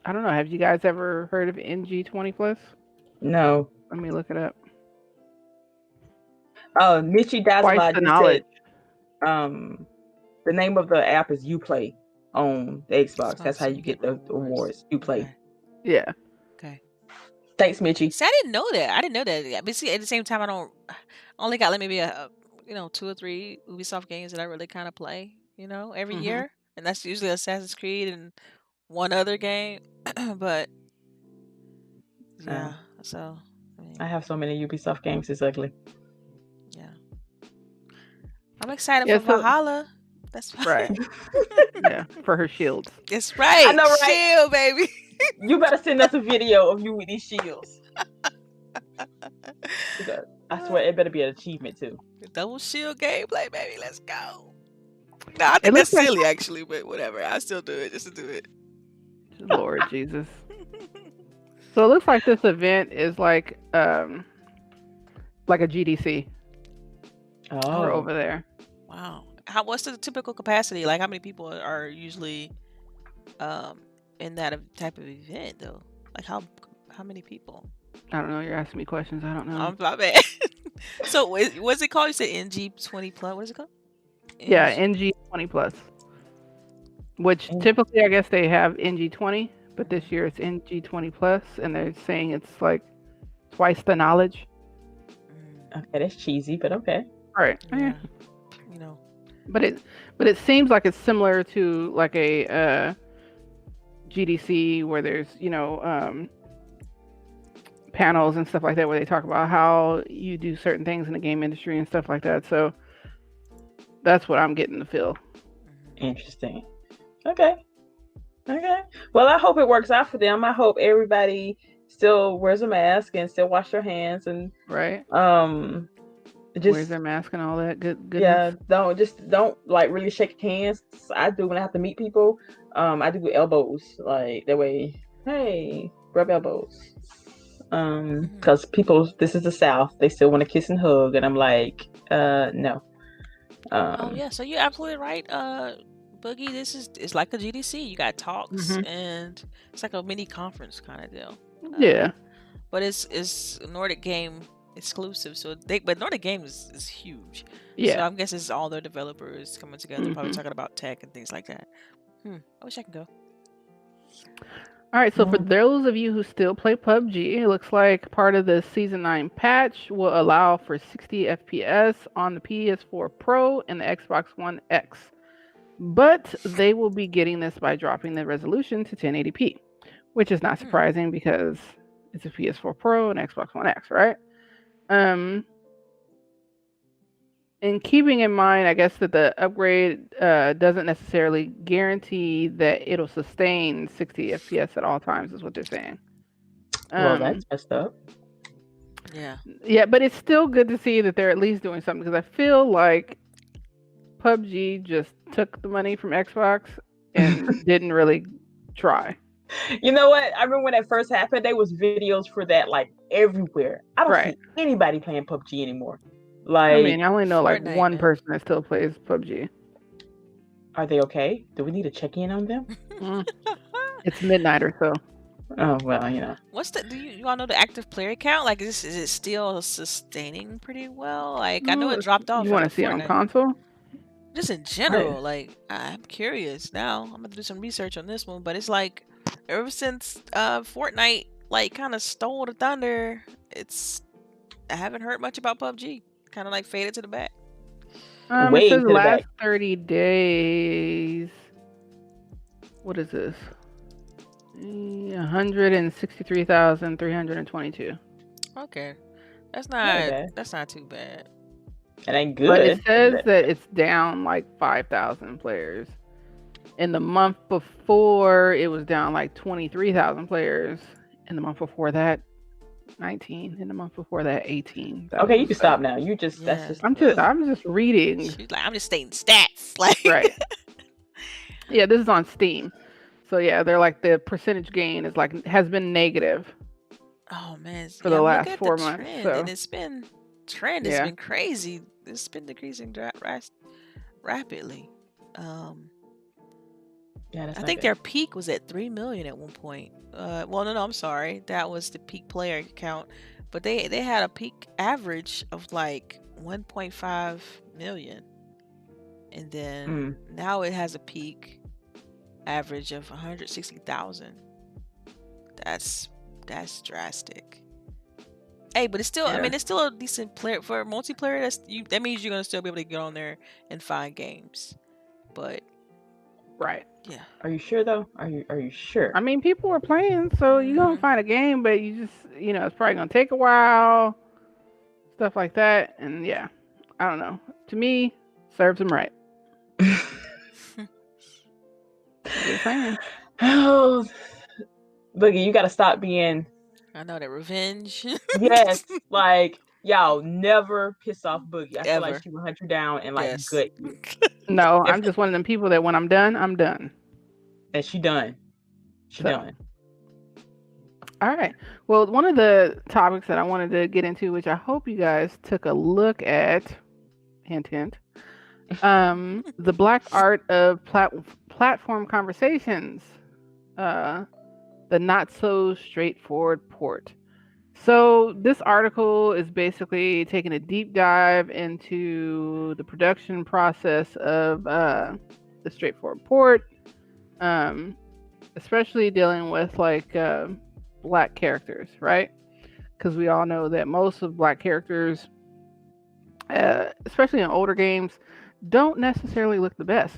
don't know. Have you guys ever heard of NG20 Plus? No. Let me look it up. Oh, Mitchie Twice Dazala the just knowledge. said the name of the app is Uplay on the Xbox. That's how so you get the awards. Uplay. Okay. Yeah. Okay. Thanks, Mitchie. See, I didn't know that. I didn't know that. But see, at the same time, I only got like maybe a 2 or 3 Ubisoft games that I really kind of play, every Mhm. year, and that's usually Assassin's Creed and one other game. But yeah, so I mean, I have so many Ubisoft games. It's ugly. yeah, I'm excited Yeah, for so Valhalla. That's right. Yeah, for her shields. That's right. I know, right? Shield, baby. You better send us a video of you with these shields. I swear it better be an achievement too. Double shield gameplay, baby. Let's go. No, I It think looks that's like silly, actually, but whatever. I still do it just to do it. Lord Jesus. So it looks like this event is like a GDC or over there. Wow. What's the typical capacity? Like, how many people are usually in that type of event, though? Like, how many people? I don't know. You're asking me questions. I don't know. My bad. So, what's it called? You said NG20 Plus. What is it called? Yeah, NG20 Plus. Which typically, I guess they have NG20, but this year it's NG20 Plus, and they're saying it's like twice the knowledge. Okay, that's cheesy, but okay. Right. Yeah. But it seems like it's similar to like a GDC where there's panels and stuff like that where they talk about how you do certain things in the game industry and stuff like that. So that's what I'm getting to feel. Interesting. Okay. Well, I hope it works out for them. I hope everybody still wears a mask and still wash their hands and right. Just wears their mask and all that goodness. Yeah, don't like really shake hands. I do when I have to meet people. I do with elbows, like that way. Hey, rub elbows. Because people, this is the South, they still want to kiss and hug, and I'm like, no. Oh yeah, so you're absolutely right, Boogie. It's like a GDC. You got talks and it's like a mini conference kind of deal. Yeah, but it's Nordic Game exclusive, so but Nordic Game is huge. Yeah, so I'm guessing it's all their developers coming together, probably talking about tech and things like that. I wish I could go. All right, so for those of you who still play PUBG, it looks like part of the Season 9 patch will allow for 60 FPS on the PS4 Pro and the Xbox One X. But they will be getting this by dropping the resolution to 1080p, which is not surprising because it's a PS4 Pro and Xbox One X, right? And keeping in mind, I guess, that the upgrade doesn't necessarily guarantee that it'll sustain 60 FPS at all times, is what they're saying. Well, that's messed up. Yeah, but it's still good to see that they're at least doing something, because I feel like PUBG just took the money from Xbox and didn't really try. You know what? I remember when that first happened, there was videos for that like everywhere. I don't see anybody playing PUBG anymore. Like, I mean, I only know like one person that still plays PUBG. Are they okay? Do we need to check in on them? It's midnight or so. Oh well, What's do you all know the active player count? Like, is it still sustaining pretty well? Like, I know it dropped off. You want to see it on console? Just in general, like, I'm curious now. I'm gonna do some research on this one, but it's like ever since Fortnite like kind of stole the thunder, I haven't heard much about PUBG. Kind of like faded to the back. It says the last 30 days. What is this? 163,322. Okay, that's not too bad. It ain't good. But it says that it's down like 5,000 players. In the month before, it was down like 23,000 players. In the month before that, 19. In the month before that, 18. Okay, you can stop now. You just I'm just reading. She's like, I'm just stating stats. Like, right. Yeah, this is on Steam. So yeah, they're like the percentage gain is like has been negative. Oh man, for yeah. the I'm looking last at the 4 months. trend, and So it's been trend has yeah, been crazy. It's been decreasing rapidly. Um, Yeah, that's I not think good. their peak was at 3 million at one point. Well, no, I'm sorry, that was the peak player count, but they had a peak average of like 1.5 million, and then Mm. now it has a peak average of 160,000. That's that's drastic. Hey, but it's still, I Yeah. mean, it's still a decent player for multiplayer. That means you're gonna still be able to get on there and find games. But right. yeah. Are you sure though? Are you sure? I mean, people are playing, so you gonna Mhm. find a game, but you just, it's probably gonna take a while, stuff like that, and yeah, I don't know. To me, serves them right. Just saying. Oh, Boogie, you got to stop being. I know that revenge. Yes, like y'all never piss off Boogie. I feel like Ever. she will hunt you down and like Yes. gut you. No, If I'm just one of them people that when I'm done, I'm done. and she done. She So, done. all right. Well, one of the topics that I wanted to get into, which I hope you guys took a look at, hint, hint, the black art of platform conversations, the not so straightforward port. So this article is basically taking a deep dive into the production process of the straightforward port, um, especially dealing with like black characters, right? Because we all know that most of black characters, especially in older games, don't necessarily look the best.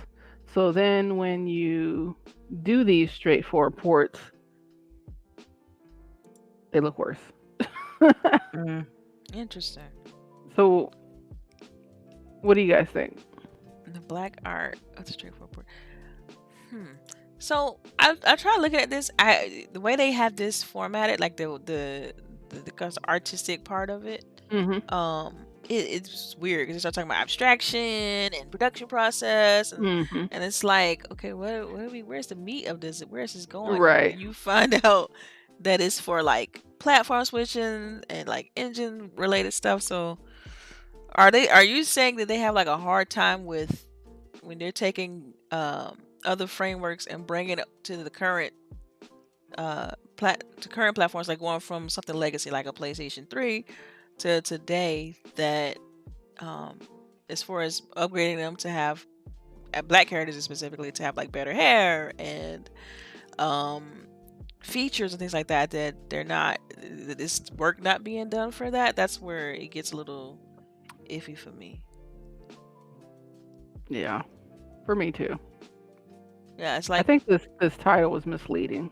So then when you do these straightforward ports, they look worse. Mm. Interesting. So what do you guys think? The black art of the straightforward. So I try looking at this. The way they have this formatted, like the artistic part of it. Hmm. It's weird because they start talking about abstraction and production process, Hmm. and it's like, okay, where's the meat of this? Where is this going? And Right. when you find out that it's for like platform switching and like engine related stuff, so are you saying that they have like a hard time with when they're taking other frameworks and bringing it to the current to current platforms, like going from something legacy like a PlayStation 3 to today, that um as far as upgrading them to have black characters specifically to have like better hair and um features and things like that, that they're not, this work not being done for that, that's where it gets a little iffy for me. Yeah. For me too. Yeah, it's I like, think this title was misleading.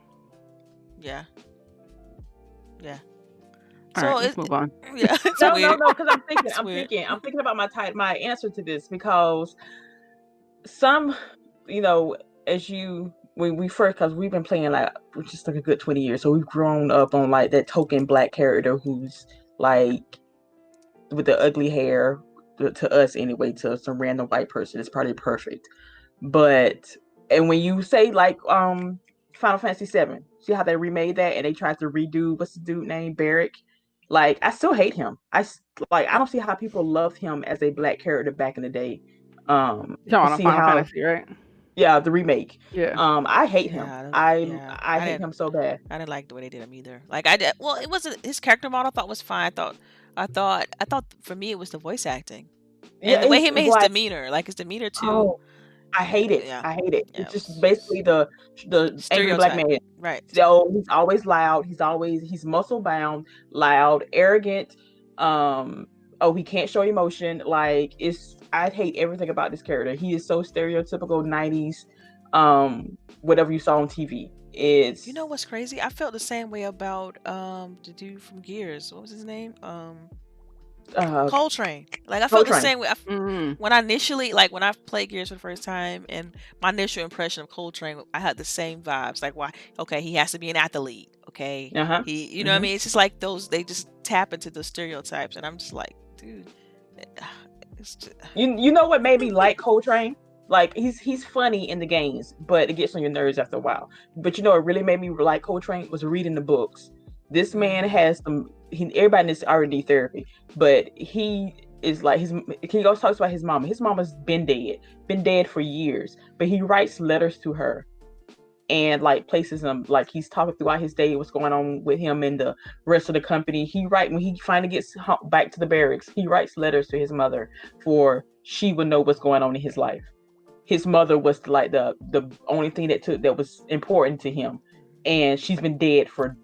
yeah, yeah. All So right, let's move on. yeah, it's No, no, weird. no. Because I'm thinking, It's weird. I'm thinking about my answer to this because some, you know, as you when we first, because we've been playing like just like a good 20 years, so we've grown up on like that token black character who's like with the ugly hair. To us anyway, to some random white person, it's probably perfect. But and when you say like Final Fantasy 7, see how they remade that and they tried to redo what's the dude name, Barrick? Like I still hate him. I don't see how people loved him as a black character back in the day. You're talking To about see Final how, Fantasy, right? yeah, the remake. Yeah. I hate him. Yeah, I yeah. I hate him so bad. I didn't like the way they did him either. Like I did. Well, it wasn't his character model. I thought was fine. I thought for me it was the voice acting and Yeah, the way it's he made his like, demeanor. Like his demeanor too. oh, I hate it. Yeah, I hate it. yeah. It's It just was basically the angry black stereotype. man. Right. So he's always loud. He's muscle bound, loud, arrogant. Um, oh, he can't show emotion. Like I hate everything about this character. He is so stereotypical 90s. Whatever you saw on TV. You It's know what's crazy? I felt the same way about the dude from Gears. What was his name? uh Coltrane. Like I felt the Coltrane. same way. Mm-hmm. When I initially, like when I played Gears for the first time, and my initial impression of Coltrane, I had the same vibes. Like, why? Okay, he has to be an athlete. Okay, Uh-huh. you know what I mean? It's just like those. They just tap into the stereotypes, and I'm just like, dude, it's just, You know what made me like Coltrane? Like he's funny in the games, but it gets on your nerves after a while. But you know what really made me like Coltrane was reading the books. This man has some. Everybody needs R&D therapy, but he is like he goes talks about his mama. His mama's been dead for years, but he writes letters to her and like places him, like he's talking throughout his day what's going on with him and the rest of the company. When he finally gets back to the barracks, he writes letters to his mother for she would know what's going on in his life. His mother was like the only thing that was important to him, and she's been dead for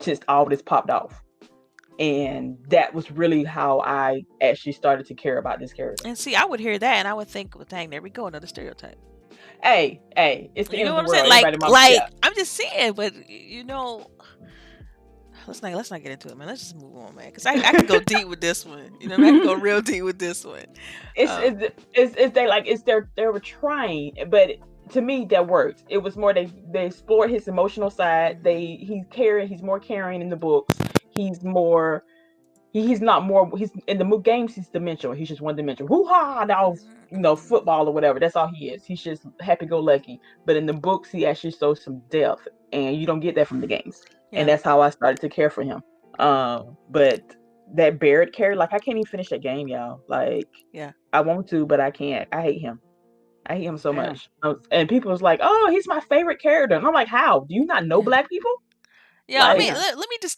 since all this popped off. And that was really how I actually started to care about this character. And see, I would hear that and I would think, well, dang, there we go, another stereotype. Hey, it's the You end know of what the I'm world. saying? Like I'm just saying, but let's not get into it, man. Let's just move on, man. Because I can go deep with this one. You know, I can go real deep with this one. They were trying, but to me that worked. It was more they explored his emotional side. He's more caring in the books. He's not more. He's in the games. He's dimensional. He's just one dimensional. Hoo ha! Now football or whatever. That's all he is. He's just happy go lucky. But in the books, he actually shows some depth, and you don't get that from the games. Yeah. And that's how I started to care for him. But that Barrett character, like I can't even finish that game, y'all. Like, yeah, I want to, but I can't. I hate him. I hate him so much. And people was like, "Oh, he's my favorite character," and I'm like, "How? Do you not know black people?" Yeah, like, I mean,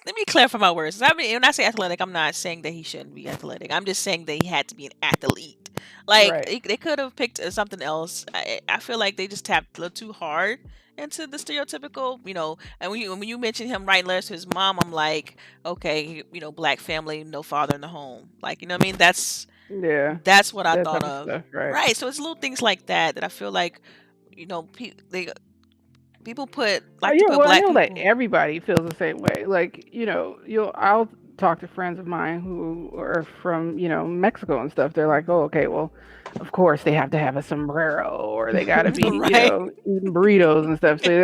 let me clarify my words. I mean, when I say athletic, I'm not saying that he shouldn't be athletic. I'm just saying that he had to be an athlete. Like they could have picked something else. I feel like they just tapped a little too hard into the stereotypical, And when you mentioned him writing letters to his mom, I'm like, okay, black family, no father in the home. Like, you know what I mean? That's what I thought of. Stuff, right. So it's little things like that I feel like, people put black people. Like everybody feels the same way. Like, I'll talk to friends of mine who are from, Mexico and stuff. They're like, oh, okay, well, of course they have to have a sombrero or they got to be, eating burritos and stuff. So,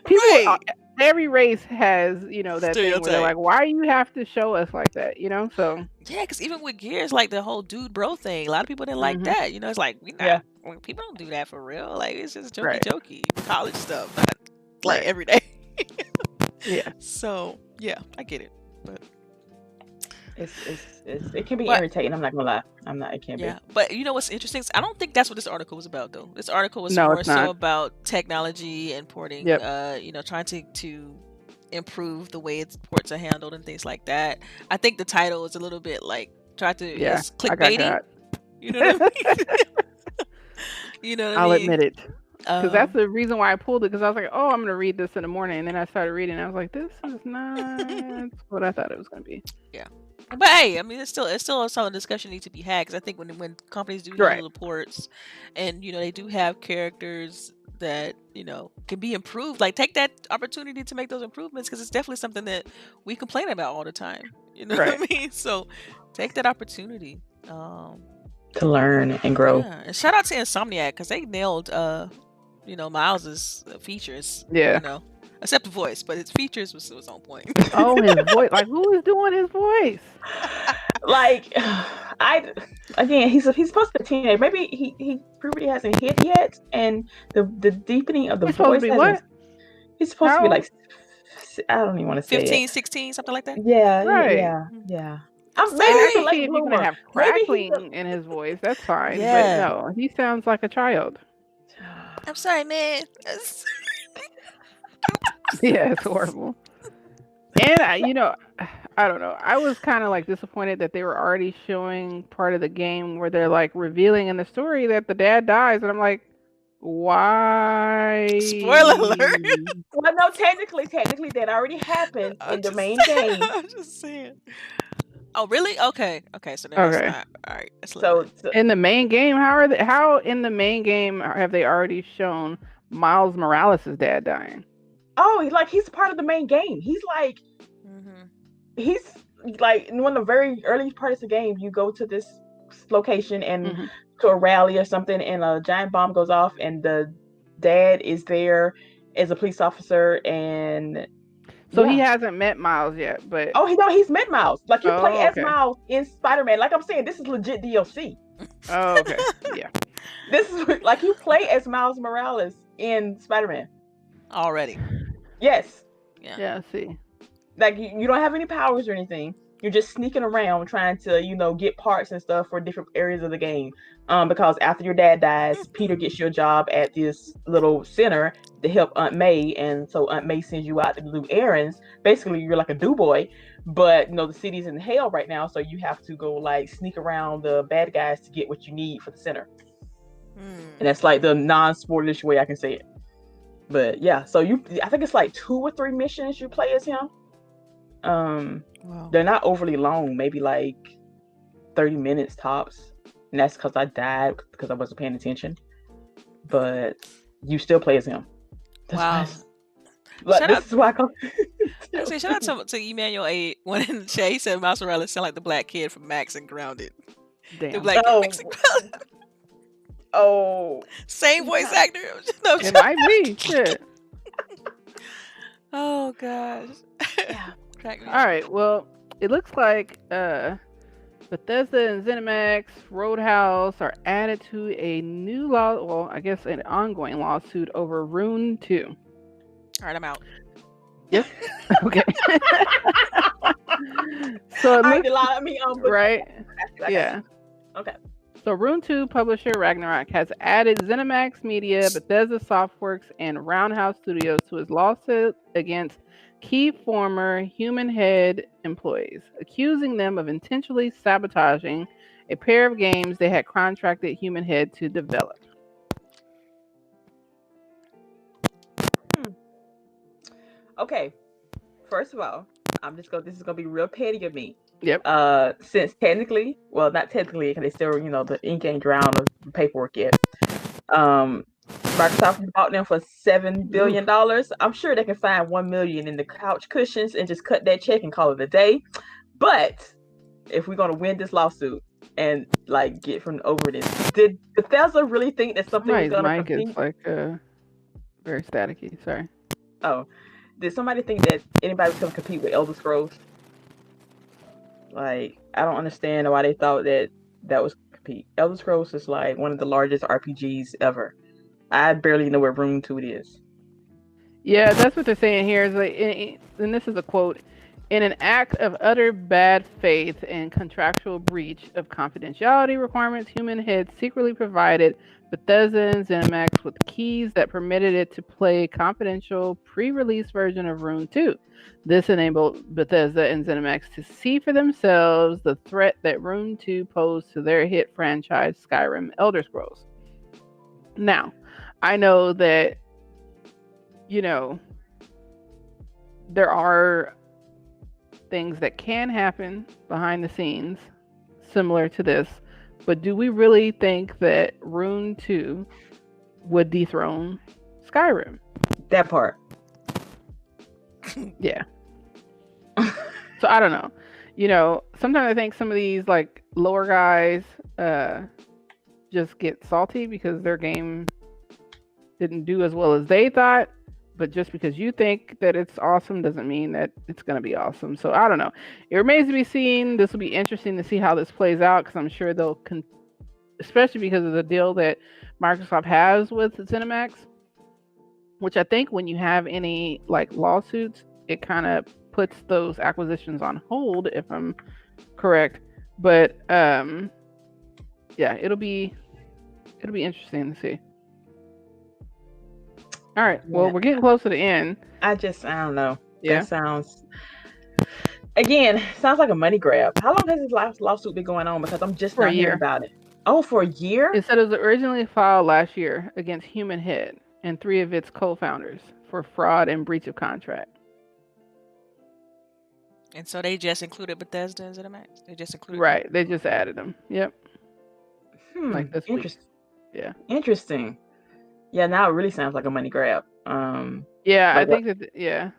people, every race has, that stereotype thing where they're like, why do you have to show us like that? So. Yeah, because even with Gears, like the whole dude bro thing, a lot of people didn't like that. It's like, people don't do that for real. Like, it's just jokey college stuff, not like every day. Yeah. So, yeah, I get it. But it can be irritating. I'm not gonna lie. It can be. But you know what's interesting? I don't think that's what this article was about, though. This article was more so about technology and porting. Trying to improve the way ports are handled and things like that. I think the title is a little bit like try to clickbaity. You know what I mean? You know what I mean? I'll admit it. Because that's the reason why I pulled it. Because I was like, oh, I'm going to read this in the morning. And then I started reading. And I was like, this is not what I thought it was going to be. Yeah. But hey, I mean, it's still some discussion needs to be had. Because I think when companies do handle the ports and, they do have characters that, can be improved, like take that opportunity to make those improvements. Because it's definitely something that we complain about all the time. You know what I mean? So take that opportunity. To learn and grow. Yeah. And shout out to Insomniac because they nailed Miles's features. Yeah. Except the voice, but his features was on point. Oh, his voice! Like, who is doing his voice? Like, he's supposed to be a teenager. Maybe he puberty hasn't hit yet, and the deepening of the voice. He's supposed to be like, I don't even want to say 15, 16, something like that. Yeah, right. Yeah. Maybe he's gonna have crackling in his voice. That's fine. Yeah. But no, he sounds like a child. I'm sorry, man. Yeah, it's horrible. And I don't know. I was kind of like disappointed that they were already showing part of the game where they're like revealing in the story that the dad dies, and I'm like, why? Spoiler alert. Well, no, technically that already happened in the main game. I'm just saying. Oh, really? Okay. So then that's not all right. So in the main game, how in the main game have they already shown Miles Morales' dad dying? Oh, he's part of the main game. He's like, he's like in one of the very early parts of the game. You go to this location and to a rally or something, and a giant bomb goes off, and the dad is there as a police officer, and so he hasn't met Miles yet. But he's met Miles. Like you play as Miles in Spider-Man. Like I'm saying, this is legit DLC. Oh, okay, yeah. This is like you play as Miles Morales in Spider-Man already. Yes. Yeah. See. Like you don't have any powers or anything. You're just sneaking around trying to, get parts and stuff for different areas of the game. Because after your dad dies, Peter gets your job at this little center to help Aunt May, and so Aunt May sends you out to do errands. Basically, you're like a do boy, but the city's in hell right now, so you have to go like sneak around the bad guys to get what you need for the center. And that's like the non-sportish way I can say it. But yeah, so I think it's like 2 or 3 missions you play as him. Wow. They're not overly long, maybe like 30 minutes tops. And that's because I died because I wasn't paying attention. But you still play as him. Wow. This is why I come. Actually, shout out to Emmanuel A. One in the chat. He said Miles Morales sound like the black kid from Max and Grounded. Damn. The black kid Max and Grounded. Oh. Same voice actor. No, it might be. Shit. Oh gosh. Yeah. All right. Well, it looks like Bethesda and ZeniMax Roadhouse are added to a new law. Well, I guess an ongoing lawsuit over Rune 2. All right, I'm out. Yep. Okay. So it looks, right? Yeah. Okay. So Rune 2 publisher Ragnarok has added ZeniMax Media, Bethesda Softworks, and Roundhouse Studios to his lawsuit against key former Human Head employees, accusing them of intentionally sabotaging a pair of games they had contracted Human Head to develop. Okay. First of all, this is gonna be real petty of me. Yep. Since technically, well, not technically, because they still, the ink ain't dry on the paperwork yet. Microsoft bought them for $7 billion. I'm sure they can find $1 million in the couch cushions and just cut that check and call it a day. But if we're gonna win this lawsuit and like get from over this, did Bethesda really think that something was gonna mic is like very staticky. Sorry. Oh, did somebody think that anybody was gonna compete with Elder Scrolls? Like, I don't understand why they thought that was compete. Elder Scrolls is like one of the largest RPGs ever. I barely know where Rune 2 is. Yeah, that's what they're saying here. Is like, and this is a quote: "In an act of utter bad faith and contractual breach of confidentiality requirements, Human Head secretly provided Bethesda and ZeniMax with keys that permitted it to play a confidential pre-release version of Rune 2. This enabled Bethesda and ZeniMax to see for themselves the threat that Rune 2 posed to their hit franchise Skyrim Elder Scrolls." Now, I know that, there are things that can happen behind the scenes similar to this, but do we really think that Rune 2 would dethrone Skyrim? That part. Yeah. So I don't know. Sometimes I think some of these like lower guys just get salty because their game didn't do as well as they thought. But just because you think that it's awesome doesn't mean that it's going to be awesome. So I don't know. It remains to be seen. This will be interesting to see how this plays out, because I'm sure they'll, especially because of the deal that Microsoft has with ZeniMax, which I think when you have any like lawsuits, it kind of puts those acquisitions on hold, if I'm correct. But yeah, it'll be interesting to see. All right. Well, we're getting close to the end. I don't know. Yeah. That sounds like a money grab. How long has this lawsuit been going on? Because I'm just not hearing about it. Oh, for a year? It said it was originally filed last year against Human Head and 3 of its co-founders for fraud and breach of contract. And so they just included Bethesda and ZeniMax? They just included Right. They just added them. Yep. Like this interesting. Yeah. Interesting. Yeah, now it really sounds like a money grab. Yeah, I think that, yeah.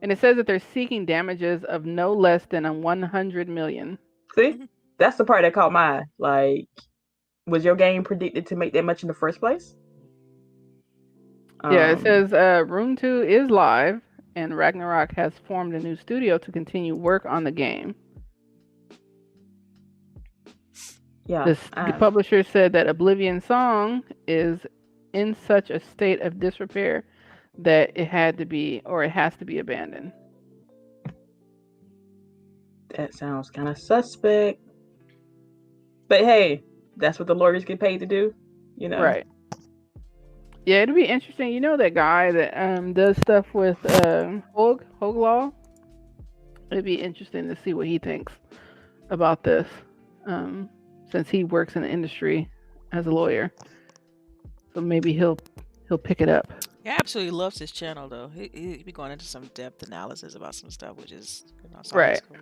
And it says that they're seeking damages of no less than $100 million. See? That's the part that caught my eye. Like, was your game predicted to make that much in the first place? Yeah, it says Rune 2 is live, and Ragnarok has formed a new studio to continue work on the game. Yeah. The publisher said that Oblivion Song is in such a state of disrepair that it has to be abandoned. That sounds kind of suspect. But hey, that's what the lawyers get paid to do, you know. Right. Yeah, it'd be interesting. You know that guy that does stuff with Hogue Law? It'd be interesting to see what he thinks about this. Since he works in the industry as a lawyer. So maybe he'll pick it up. He absolutely loves his channel though. He be going into some depth analysis about some stuff, which is it's always Right. cool.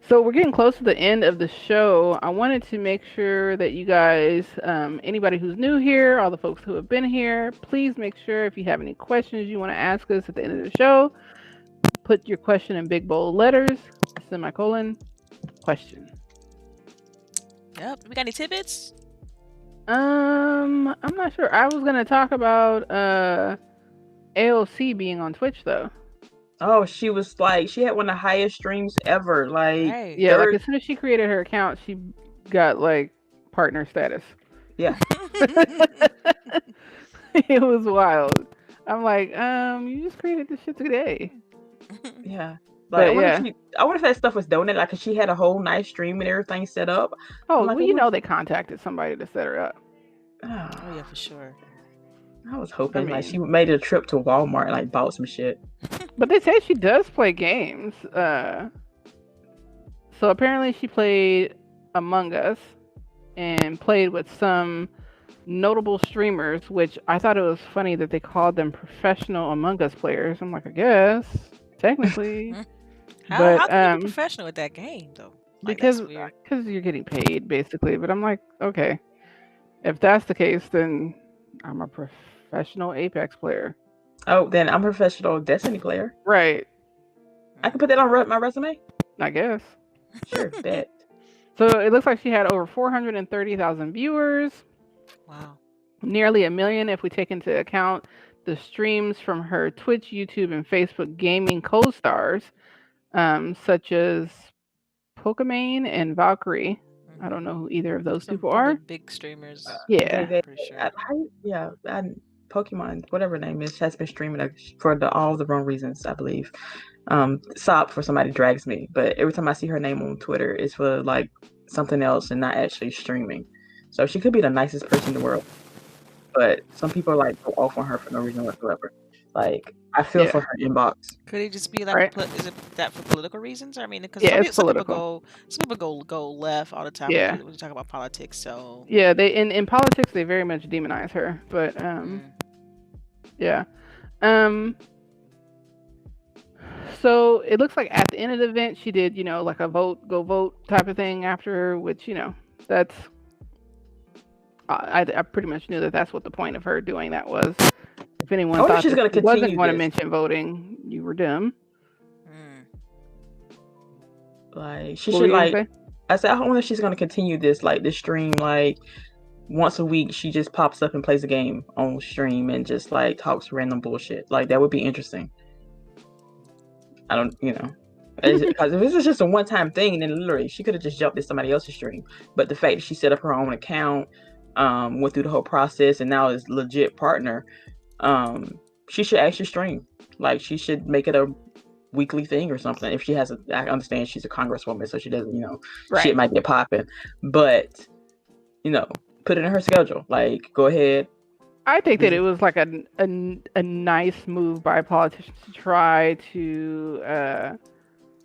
So we're getting close to the end of the show. I wanted to make sure that you guys, anybody who's new here, all the folks who have been here, please make sure if you have any questions you want to ask us at the end of the show, put your question in big bold letters, semicolon, question. Yep. We got any tidbits? I'm not sure. I was gonna talk about AOC being on Twitch though. Oh, she was like, she had one of the highest streams ever. Like, Right. Yeah, like as soon as she created her account, she got like partner status. yeah. It was wild. I'm like, you just created this shit today. Yeah. But Like, yeah. I wonder if that stuff was donated. Like, 'cause she had a whole nice stream and everything set up. Oh, like, well, you know they contacted somebody to set her up. Oh yeah, for sure. I was hoping like mean- she made a trip to Walmart and like bought some shit. But they say she does play games. So apparently she played Among Us and played with some notable streamers, which I thought it was funny that they called them professional Among Us players. I'm like, I guess technically, How but can you be professional at that game though? Like, because that's weird. you're getting paid basically. But I'm like, okay, if that's the case, then I'm a professional Apex player. Oh, then I'm a professional Destiny player. Right. I can put that on my resume. I guess. Sure, bet. So it looks like she had over 430,000 viewers. Wow. Nearly 1 million if we take into account the streams from her Twitch, YouTube, and Facebook gaming co-stars, such as Pokimane and Valkyrie. I don't know who either of those people are. Big streamers. Yeah. Pretty sure. Pokemon, whatever her name is, has been streaming for all the wrong reasons, I believe. Stop for somebody drags me, but every time I see her name on Twitter, it's for like something else and not actually streaming. So she could be the nicest person in the world, but some people like go off on her for no reason whatsoever. Like, I feel for her inbox. Could it just be like, is it that for political reasons? I mean, because it's political. Some people go left all the time when you talk about politics. So yeah, they in politics they very much demonize her, but yeah. So it looks like at the end of the event she did, like a go vote type of thing after, which that's I pretty much knew that's what the point of her doing that was. If anyone thought she wasn't going to mention voting, you were dumb. Like, she should like. I said, I wonder if she's going to continue this stream like once a week. She just pops up and plays a game on stream and just like talks random bullshit. Like, that would be interesting. I don't, because if this is just a one-time thing, then literally she could have just jumped in somebody else's stream. But the fact that she set up her own account, went through the whole process, and now is legit partner. She should actually stream. Like, she should make it a weekly thing or something. If she has I understand she's a congresswoman, so she doesn't, shit might get popping. But, put it in her schedule. Like, go ahead. I think that it was like a nice move by politicians to try to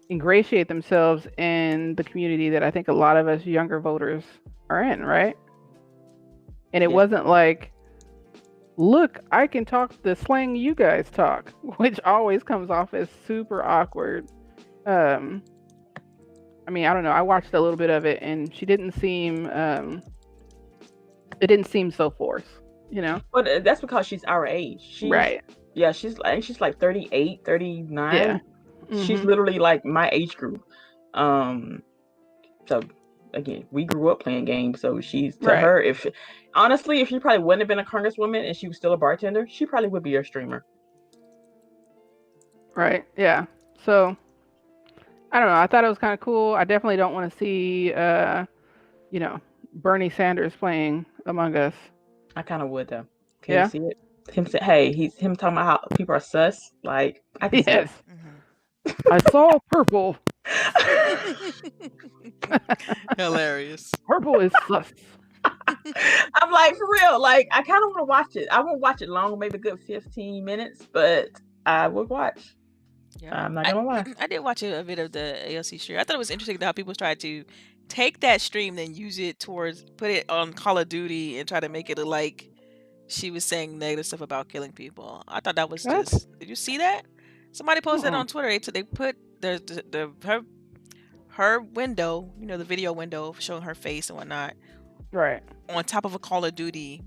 ingratiate themselves in the community that I think a lot of us younger voters are in, right? And it wasn't like, look, I can talk the slang you guys talk, which always comes off as super awkward. I mean, I don't know. I watched a little bit of it, and she didn't seem. It didn't seem so forced, But that's because she's our age. Right. Yeah, she's like 38, 39. Yeah. She's literally like my age group. So again, we grew up playing games, so she's to her. If she probably wouldn't have been a congresswoman and she was still a bartender, she probably would be your streamer. Right. Yeah. So I don't know. I thought it was kind of cool. I definitely don't want to see, Bernie Sanders playing Among Us. I kind of would though. Can you see it? Him say, hey, him talking about how people are sus. Like, I can see it. I saw purple. Hilarious. Purple is sus. I'm like, for real, like I kind of want to watch it. I won't watch it long, maybe a good 15 minutes, but I would watch. Yeah, I'm not gonna lie. I did watch a bit of the ALC stream. I thought it was interesting how people tried to take that stream, then use it towards put it on Call of Duty and try to make it look like she was saying negative stuff about killing people. I thought that was What? just. Did you see that? Somebody posted it Uh-uh. on Twitter. They put her window, the video window showing her face and whatnot, Right. on top of a Call of Duty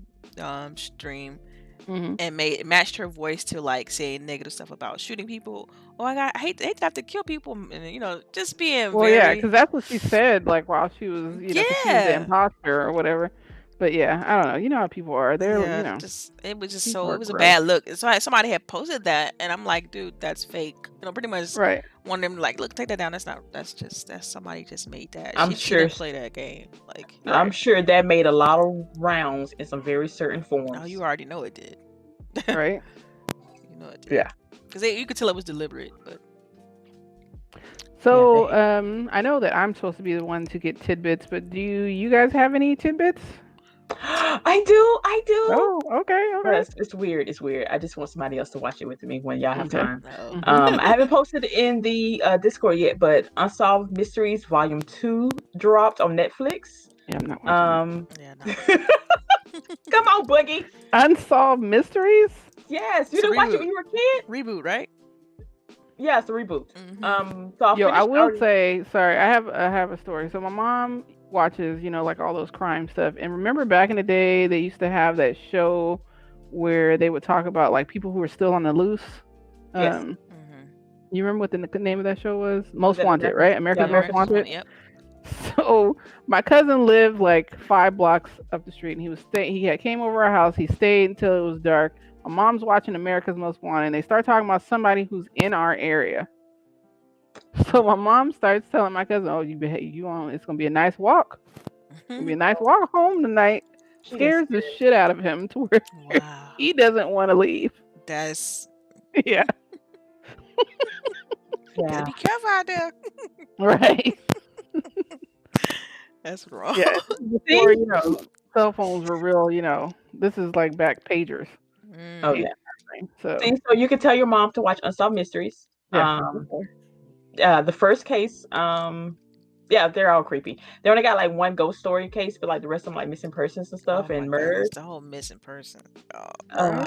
stream, Mm-hmm. and matched her voice to like saying negative stuff about shooting people. Oh my god, I hate to have to kill people, and just being Well, yeah, very because that's what she said, like while she was, because she was the yeah. imposter or whatever. But yeah, I don't know. You know how people are. They're, Yeah, just it was just people so are it was a gross. bad look. So somebody had posted that, and I'm like, dude, that's fake. Pretty much Right. one of them like, look, take that down. That's somebody just made that. I'm She sure. didn't play that game. Like, I'm Right. sure that made a lot of rounds in some very certain forms. oh, you already know it did. Right. You know it did. Yeah. Because you could tell it was deliberate, but So, I know that I'm supposed to be the one to get tidbits, but do you guys have any tidbits? I do. Oh, okay. But it's weird. It's weird. I just want somebody else to watch it with me when y'all have Okay. time. no. I haven't posted it in the Discord yet, but Unsolved Mysteries Volume 2 dropped on Netflix. Yeah, I'm not watching Yeah, no. Come on, Boogie. it. Unsolved Mysteries? Yes, you It's a didn't watch it reboot. when you were a kid? Reboot, right? Yeah, it's a reboot. Mhm. So Yo, I finished will already- say, sorry, I have a story. So my mom watches, like all those crime stuff. And remember back in the day, they used to have that show where they would talk about like people who were still on the loose. Yes. Mhm. You remember what the name of that show was? Most that Wanted, right? America's America's Most Wanted. Yep. So my cousin lived like 5 blocks up the street, and he came over our house. He stayed until it was dark. My mom's watching America's Most Wanted, and they start talking about somebody who's in our area. So my mom starts telling my cousin, "Oh, it's gonna be a nice walk. It's gonna be a nice walk home tonight." She Scares the shit out of him to where Wow. he doesn't want to leave. That's Yeah, Yeah. be careful out there. right. That's wrong. Yeah, before cell phones were real. This is like back pagers. Oh Mm. yeah. So See, so you can tell your mom to watch Unsolved Mysteries. yeah. The first case, yeah, they're all creepy. They only got like one ghost story case, but like the rest of them like missing persons and stuff Oh and my goodness, murders. the whole missing person. Oh, Uh,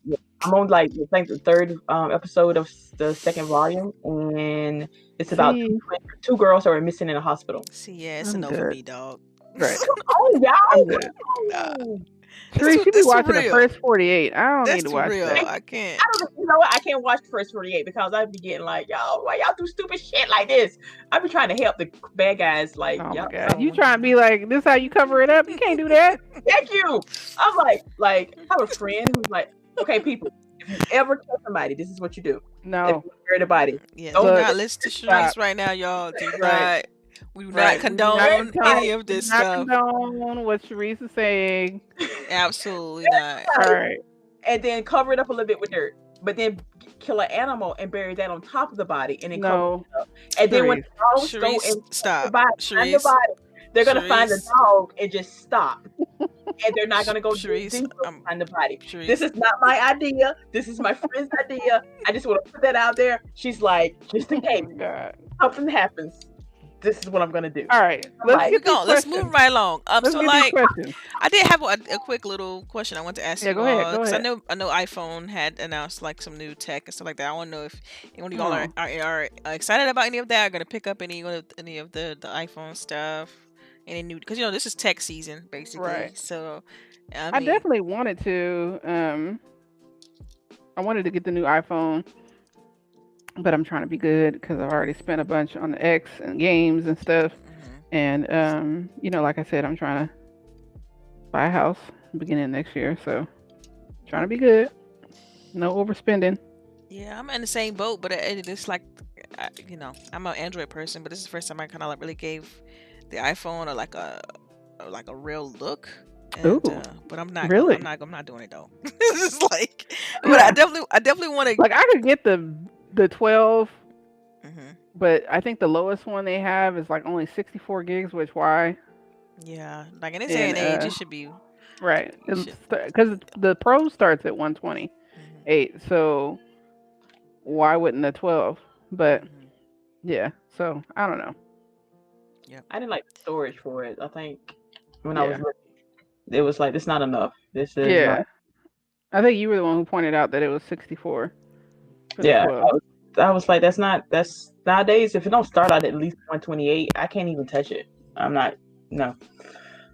yeah. I'm on like I think the third episode of the second volume, and it's about See, two girls that were missing in a hospital. see, yeah, it's I'm enough for good. me, dog. Right. Oh, y'all! I'm good. Therese, you be It's watching the real. first 48. I don't That's need to too watch real. that. I can't. I don't know. You know what? I can't watch the first 48 because I'd be getting like, y'all, why y'all do stupid shit like this? I be trying to help the bad guys. Like, Oh y'all, my god, you trying to be like this? How you cover it up? You can't do that. thank you. I'm like, I have a friend who's like, okay, people, if you ever kill somebody, this is what you do. If No, you bury the body. Yeah, Don't do look, not listen to stop. Sharice right now, y'all. Do Right. we do Right. not condone any of do this not stuff. condone what Sharice is saying. Absolutely not. All right. And then cover it up a little bit with dirt. But then kill an animal and bury that on top of the body, and then cover No, it up. And then when the dogs go Sharice, and stop. the body, find the Sharice, body, they're gonna find the Sharice. dog and just stop. And they're not gonna go Sharice, deeper to find the body. Sharice. This is not my idea. This is my friend's idea. I just want to put that out there. She's like, just in case oh my god. something happens, this is what I'm gonna do. All right, I'm let's like, get We're going. these Let's questions. move right along. Let's So get like, these questions. I did have a quick little question I want to ask Yeah, you go ahead, all, go 'cause ahead. I know iPhone had announced like some new tech and stuff like that. I want to know if any of y'all are excited about any of that. Are going to pick up any of the iPhone stuff, any new, because this is tech season basically. Right. So I definitely wanted to. I wanted to get the new iPhone, but I'm trying to be good because I've already spent a bunch on the X and games and stuff. And like I said, I'm trying to buy a house beginning of next year, so trying to be good, no overspending. Yeah, I'm in the same boat, but it's like, I'm an Android person, but this is the first time I kind of like really gave the iPhone a real look. And, Ooh, but I'm not really? I'm not doing it though. It's like, but I definitely want to. Like I could get the 12 but I think the lowest one they have is like only 64 gigs, which why? Yeah, like in this day And and age, it should be. right, You should. because the Pro starts at 128, Hmm. so why wouldn't the 12? But Hmm. yeah, so I don't know. Yep. I didn't like the storage for it. I think when I was Yeah, looking, it was like, it's not enough. This is not. yeah. I think you were the one who pointed out that it was 64 for the Yeah, 12. I was like, that's nowadays. If it don't start out at least 128, I can't even touch it. I'm not. No,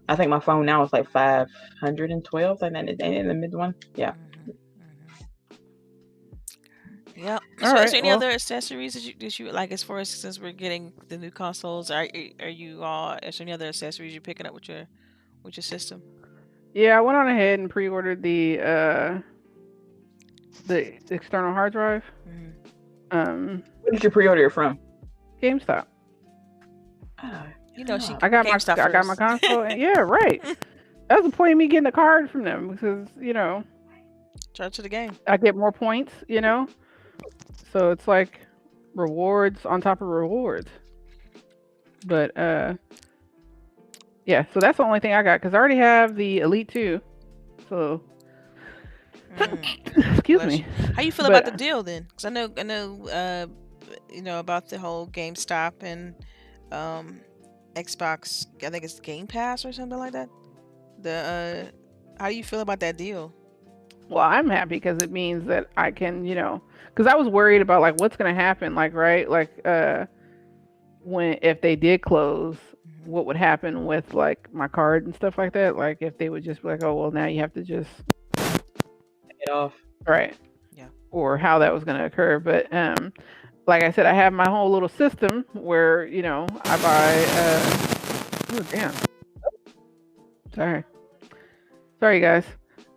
I think my phone now is like 512, and then in the mid one. Yeah. Hmm. Hmm. Yep. All So, is there right, any well, other accessories that you like as far as since we're getting the new consoles? Are you all? Is there any other accessories you're picking up with your system? yeah, I went on ahead and pre-ordered the external hard drive. Hmm. Um, Where did you pre-order it from? GameStop. Oh, You know she I got my GameStop I got my first. console. And, yeah, right. That was the point of me getting a card from them because Charge to the game. I get more points. So it's like rewards on top of rewards. But yeah. So that's the only thing I got because I already have the Elite 2. So excuse Bless me. you. How you feel about the But deal then? Because I know about the whole GameStop and um, Xbox. I think it's Game Pass or something like that. The how do you feel about that deal? well, I'm happy because it means that I can, because I was worried about like what's gonna happen, like right, like when if they did close, Hmm. what would happen with like my card and stuff like that? Like if they would just be like, oh well, now you have to just get off. right, Yeah. or how that was gonna occur. But like I said, I have my whole little system where I buy. Oh damn, sorry, sorry guys.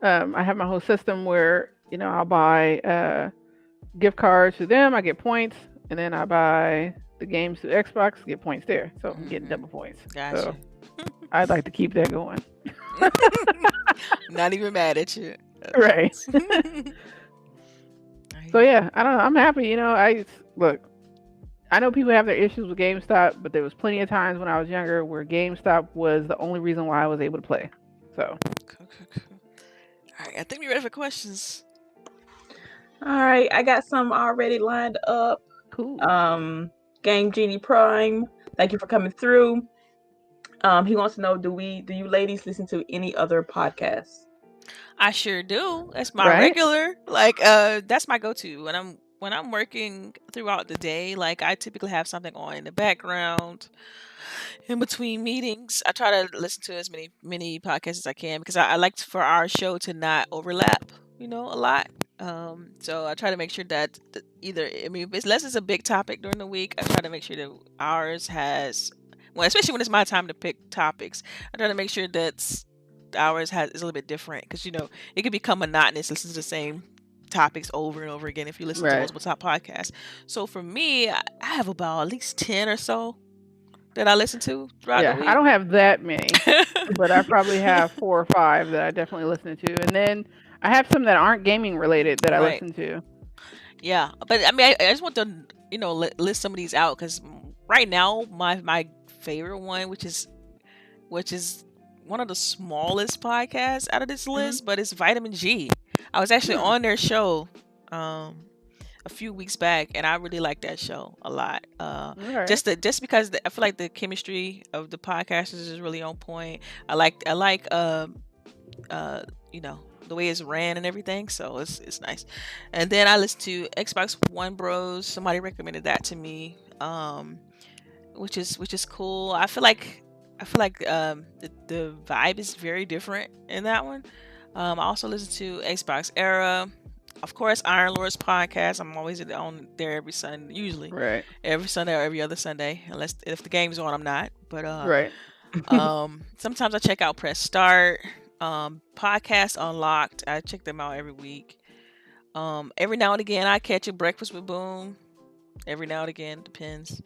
I have my whole system where I'll buy gift cards to them. I get points, and then I buy the games to Xbox, get points there. So I'm getting Hmm. double points. So Gotcha. I'd like to keep that going. Not even mad at you. Right. I So hear yeah, I don't know. I'm happy. I look. I know people have their issues with GameStop, but there was plenty of times when I was younger where GameStop was the only reason why I was able to play. So Cool. All right, I think we're ready for questions. All right, I got some already lined up. cool. Game Genie Prime, thank you for coming through. He wants to know, do you ladies listen to any other podcasts? I sure do. That's my Right. regular. That's my go-to when I'm working throughout the day. Like I typically have something on in the background in between meetings. I try to listen to as many podcasts as I can because I like for our show to not overlap, a lot. So I try to make sure that either I mean, unless it's a big topic during the week, I try to make sure that ours has, well, especially when it's my time to pick topics. I try to make sure that ours is a little bit different because it can become monotonous listening to the same topics over and over again if you listen to Right. multiple top podcasts. So for me, I have about at least 10 or so that I listen to throughout the Yeah, I week. don't have that many, but I probably have 4 or 5 that I definitely listen to, and then I have some that aren't gaming related that I Right. listen to. Yeah. But I mean, I just want to, list some of these out because right now, my favorite one, which is one of the smallest podcasts out of this list, but it's Vitamin G. I was actually Hmm. on their show a few weeks back, and I really like that show a lot. All right. Just because I feel like the chemistry of the podcasters is really on point. I like the way it's ran and everything, so it's nice. And then I listen to Xbox One Bros. Somebody recommended that to me, which is cool. I feel like the vibe is very different in that one. I also listen to Xbox Era, of course, Iron Lord's podcast. I'm always on there every Sunday, usually Right. every Sunday or every other Sunday, unless if the game's on, I'm not. But Right. sometimes I check out Press Start, Podcast Unlocked. I check them out every week. Every now and again, I catch a Breakfast with Boom. Every now and again, depends.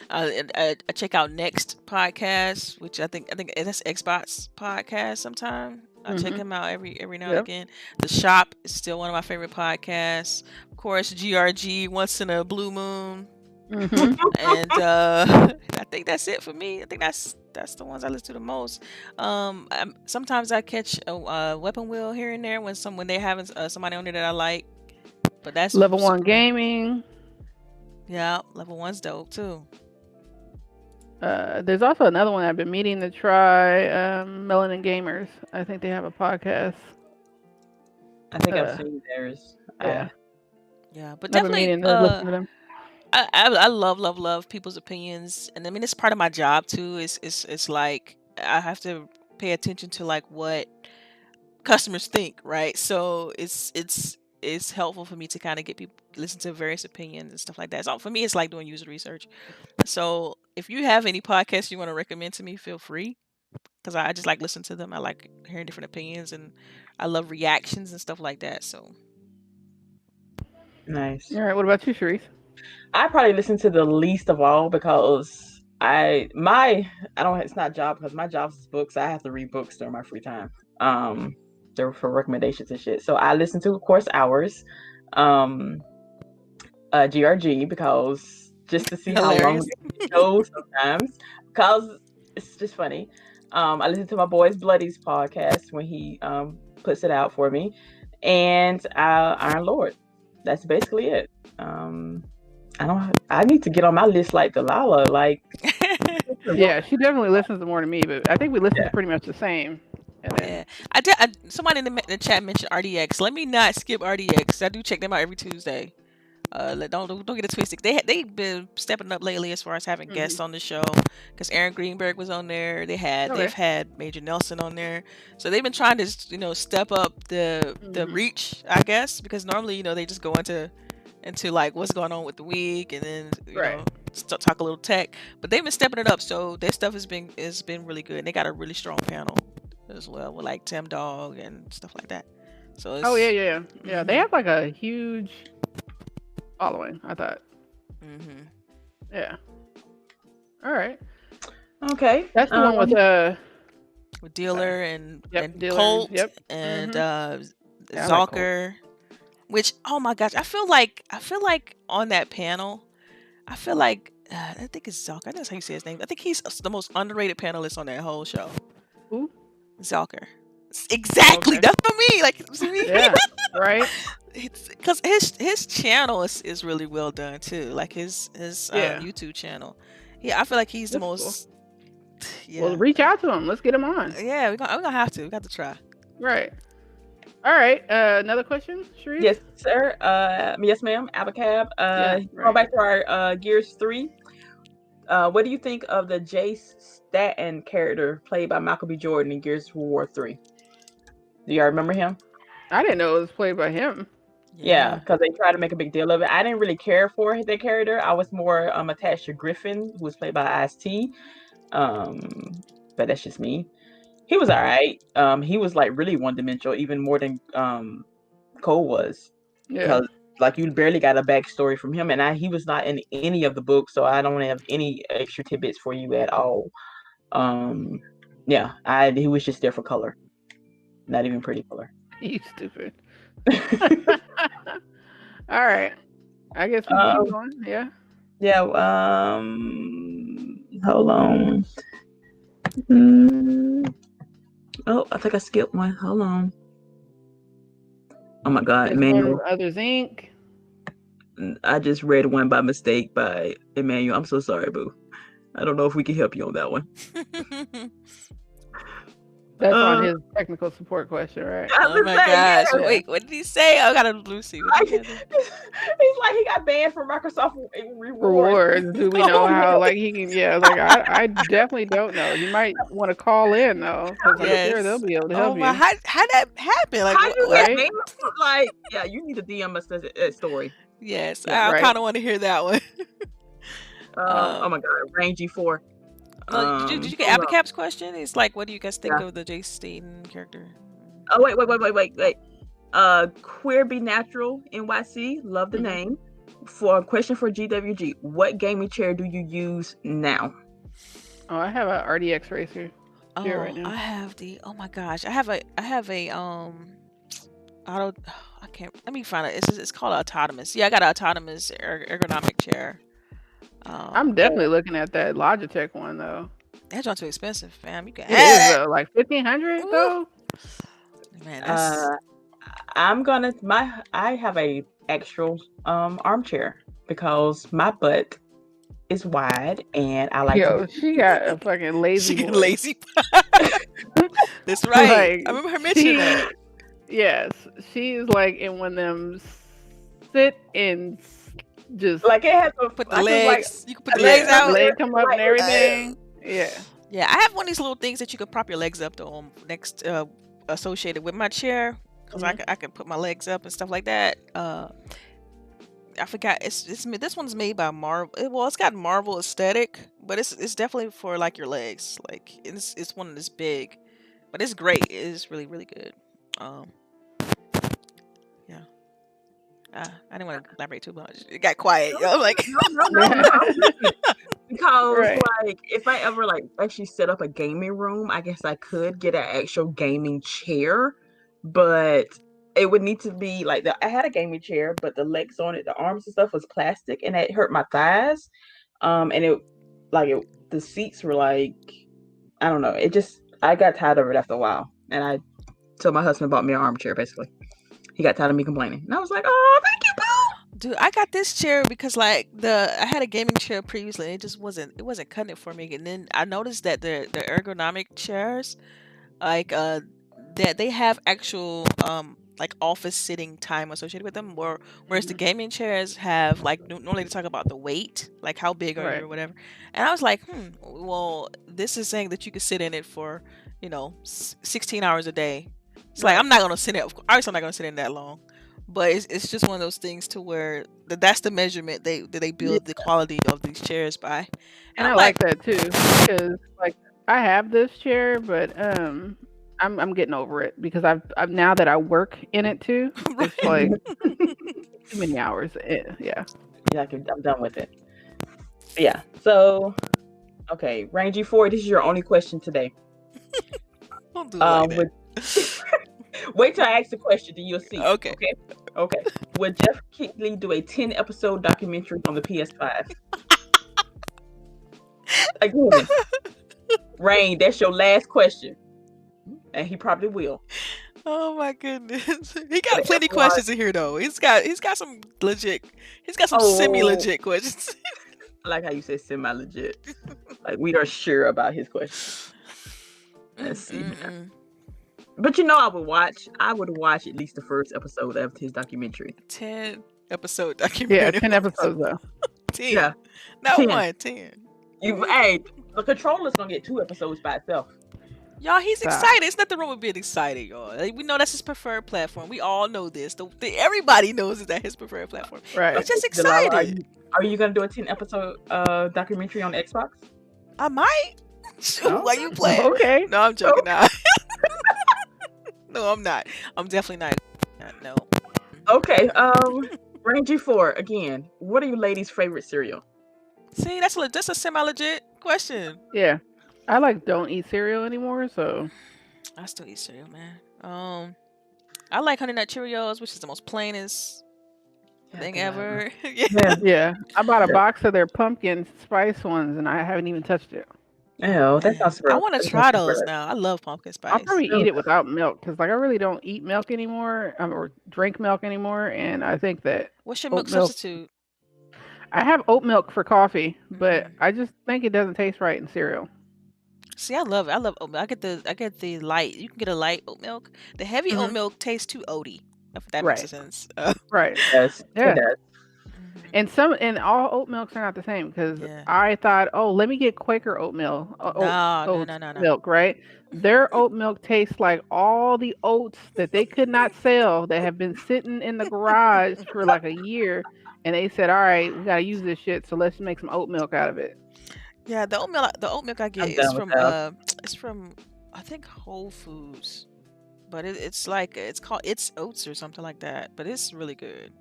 And I check out Next podcast, which I think that's Xbox podcast. Sometime I check Mhm. him out every now and Yep. again. The Shop is still one of my favorite podcasts. Of course, GRG Once in a Blue Moon. Mm-hmm. and I think that's it for me. I think that's the ones I listen to the most. Sometimes I catch a weapon wheel here and there when they're having somebody on there that I like, but that's Level One super. Gaming. Yeah, level one's dope too. There's also another one I've been meaning to try. Melanin Gamers. I think they have a podcast. I think I've Uh, seen theirs. yeah, Yeah, but I've been definitely meaning to listen to them. I love people's opinions, and I mean it's part of my job too. It's like I have to pay attention to like what customers think, right? So it's helpful for me to kind of get people listen to various opinions and stuff like that. So for me, it's like doing user research. So if you have any podcasts you want to recommend to me, feel free because I just like listen to them. I like hearing different opinions, and I love reactions and stuff like that. So Nice. All right, what about you, Charisse? I probably listen to the least of all because I don't, it's not job because my job is books. I have to read books during my free time. They're for recommendations and shit. So I listen to, of course, ours, GRG, because just to see how long hilarious. it goes sometimes, because it's just funny. I listen to my boy's Bloody's podcast when he puts it out for me, and Iron Lord. That's basically it. I need to get on my list like Delilah. Like, Yeah, she definitely listens to more than me, but I think we listen Yeah. to pretty much the same. And then, Yeah, somebody in the chat mentioned RDX. Let me not skip RDX. I do check them out every Tuesday. Don't get it twisted. They've been stepping up lately as far as having guests on the show. Because Aaron Greenberg was on there. They've Okay. had Major Nelson on there. So they've been trying to step up the reach, I guess. Because normally they just go into like what's going on with the week and then Right. talk a little tech. But they've been stepping it up. So their stuff has been really good. And they got a really strong panel as well with like Tim Dog and stuff like that. So it's, Oh yeah. They have like a huge following. I thought. Yeah. All right. Okay. That's the one with with Dealer and Dealer, Colt yep. and Yeah, I like Colt. Zalker. Which, oh my gosh, I feel like on that panel, I feel like I think it's Zalker. I think that's how you say his name. I think he's the most underrated panelist on that whole show. Who? Zalker. Exactly. Okay. That's for me. Like, see me? Yeah. Right. Because his channel is really well done too. Like his YouTube channel. Yeah, I feel like he's the That's most. Yeah. Well, reach out to him. Let's get him on. Yeah, we're gonna have to. We got to try. Right. All right. Another question, Sheree? Yes, sir. Yes, ma'am. Abacab. Going back to our Gears 3. What do you think of the Jace Staten character played by Michael B. Jordan in Gears of War 3? Do y'all remember him? I didn't know it was played by him. Yeah, because they tried to make a big deal of it. I didn't really care for that character. I was more attached to Griffin, who was played by Ice-T. But that's just me. He was all right. He was like really one-dimensional, even more than Cole was. Yeah. Because like you barely got a backstory from him, and he was not in any of the books, so I don't have any extra tidbits for you at all. Yeah, he was just there for color, not even pretty color. You stupid. All right. I guess we keep going. Yeah. Yeah. Hold on. Oh, I think I skipped one. Hold on. Oh my God, Emmanuel. Others Inc. I just read one by mistake by Emmanuel. I'm so sorry, boo. I don't know if we can help you on that one. That's on his technical support question, right? Oh my gosh. Yeah. Wait, what did he say? I got a Lucy. He's like he got banned from Microsoft Rewards. Do we know how he can? Yeah, I definitely don't know. You might want to call in though, because I'm sure they'll be able to help you. How that happen? Like, how you get banned? Like, yeah, you need to DM us that story. Yes, yeah, I kind of want to hear that one. Oh my God, Rangy 4. Did you get Abacap's question? It's like, what do you guys think of the Jace Staten character? Oh wait. Queer Be Natural NYC, love the name. For a question for GWG, what gaming chair do you use now? Oh, I have a RDX Racer. Oh, right now. I have oh my gosh, I have a auto. I can't. Let me find it. It's called an autonomous. Yeah, I got an autonomous ergonomic chair. I'm Yeah. definitely looking at that Logitech one though. That's not too expensive, fam. You can It is have though, like 1,500 that. Ooh. though. Man, that's Uh, I have a actual armchair because my butt is wide and I like to Yo, be. she got a fucking lazy she get boy. lazy. That's right. Like I remember her mentioning that. yes, she's like in one of them sit and just Like it has a Put the like it's like legs. You can put the leg legs yeah, out. leg come up and like everything. Yeah, Yeah, I have one of these little things that you can prop your legs up though next associated with my chair because Mhm. I can put my legs up and stuff like that. I forgot it's this one's made by Marvel. Well, it's got Marvel aesthetic, but it's definitely for like your legs. Like it's one that's big, but it's great. It's really really good. Um, yeah. I didn't want to elaborate too much. It got quiet. No, Yo. I'm like, no. I'm listening. Because right. like if I ever like actually set up a gaming room, I guess I could get an actual gaming chair, but it would need to be like I had a gaming chair, but the legs on it, the arms and stuff was plastic, and it hurt my thighs. And the seats were like I don't know. It just I got tired of it after a while, and I so my husband bought me an armchair. Basically, he got tired of me complaining, and I was like, "Oh, thank you, boo." dude, I got this chair because like I had a gaming chair previously. It just wasn't cutting it for me. And then I noticed that the ergonomic chairs like that they have actual like office sitting time associated with them, whereas the gaming chairs have like normally they talk about the weight, like how big are you Right. or whatever. And I was like, well, this is saying that you could sit in it for 16 hours a day. It's like Right. I'm not gonna sit in. Obviously, I'm not gonna sit in that long. But it's just one of those things to where that's the measurement they build the quality of these chairs by. And And I I'm like like, that too because like I have this chair, but I'm getting over it because I've now that I work in it too. It's like too many hours. Yeah. Yeah, I'm done with it. Yeah. So, okay, Rangy Ford, this is your only question today. don't do it like that. Wait till I ask the question, then you'll see. Okay. Okay. Would Jeff Keighley do a 10-episode documentary on the PS5? Again, Rain, that's your last question, and he probably will. Oh my goodness. He got But plenty everyone- questions in here though. He's got some legit. He's got some Oh. semi-legit questions. I like how you said semi-legit. Like we are sure about his question. Let's see. But I would watch. I would watch at least the first episode of his documentary. 10-episode Yeah, documentary. 10 episodes though. 10. Yeah. Not 10. 1, 10. Hey, the controller's gonna get 2 episodes by itself. Y'all, he's Stop. excited. It's nothing wrong with being excited, y'all. Like, we know that's his preferred platform. We all know this. Everybody knows that his preferred platform. Right. He's just Delilah, excited. are you gonna do a 10-episode documentary on Xbox? I might. Oh, Why you playing? Okay. No, I'm joking. Nah. No, I'm not. I'm definitely not. No. Okay. Rangy 4 again. What are you ladies' favorite cereal? See, that's a semi-legit question. Yeah. I don't eat cereal anymore, so I still eat cereal, man. I like Honey Nut Cheerios, which is the most plainest thing ever. Yeah. yeah. I bought a Yeah. box of their pumpkin spice ones and I haven't even touched it. Oh, that sounds I want to try those now. I love pumpkin spice. I'll probably eat it without milk because I really don't eat milk anymore or drink milk anymore, and I think that What's your oat milk milk- substitute? I have oat milk for coffee, but I just think it doesn't taste right in cereal. See, I love it. I love oat milk. I get the light. You can get a light oat milk. The heavy oat milk tastes too oaty. If that makes Right. sense. Right. Yes. Yeah. It does. And all oat milks are not the same because Yeah. I thought, oh, let me get Quaker oatmeal. No. Milk, right? Their oat milk tastes like all the oats that they could not sell that have been sitting in the garage for like a year, and they said, all right, we gotta use this shit, so let's make some oat milk out of it. Yeah, the oat milk I get I'm is down with from that. it's from I think Whole Foods, but it's like it's called It's Oats or something like that. But it's really good.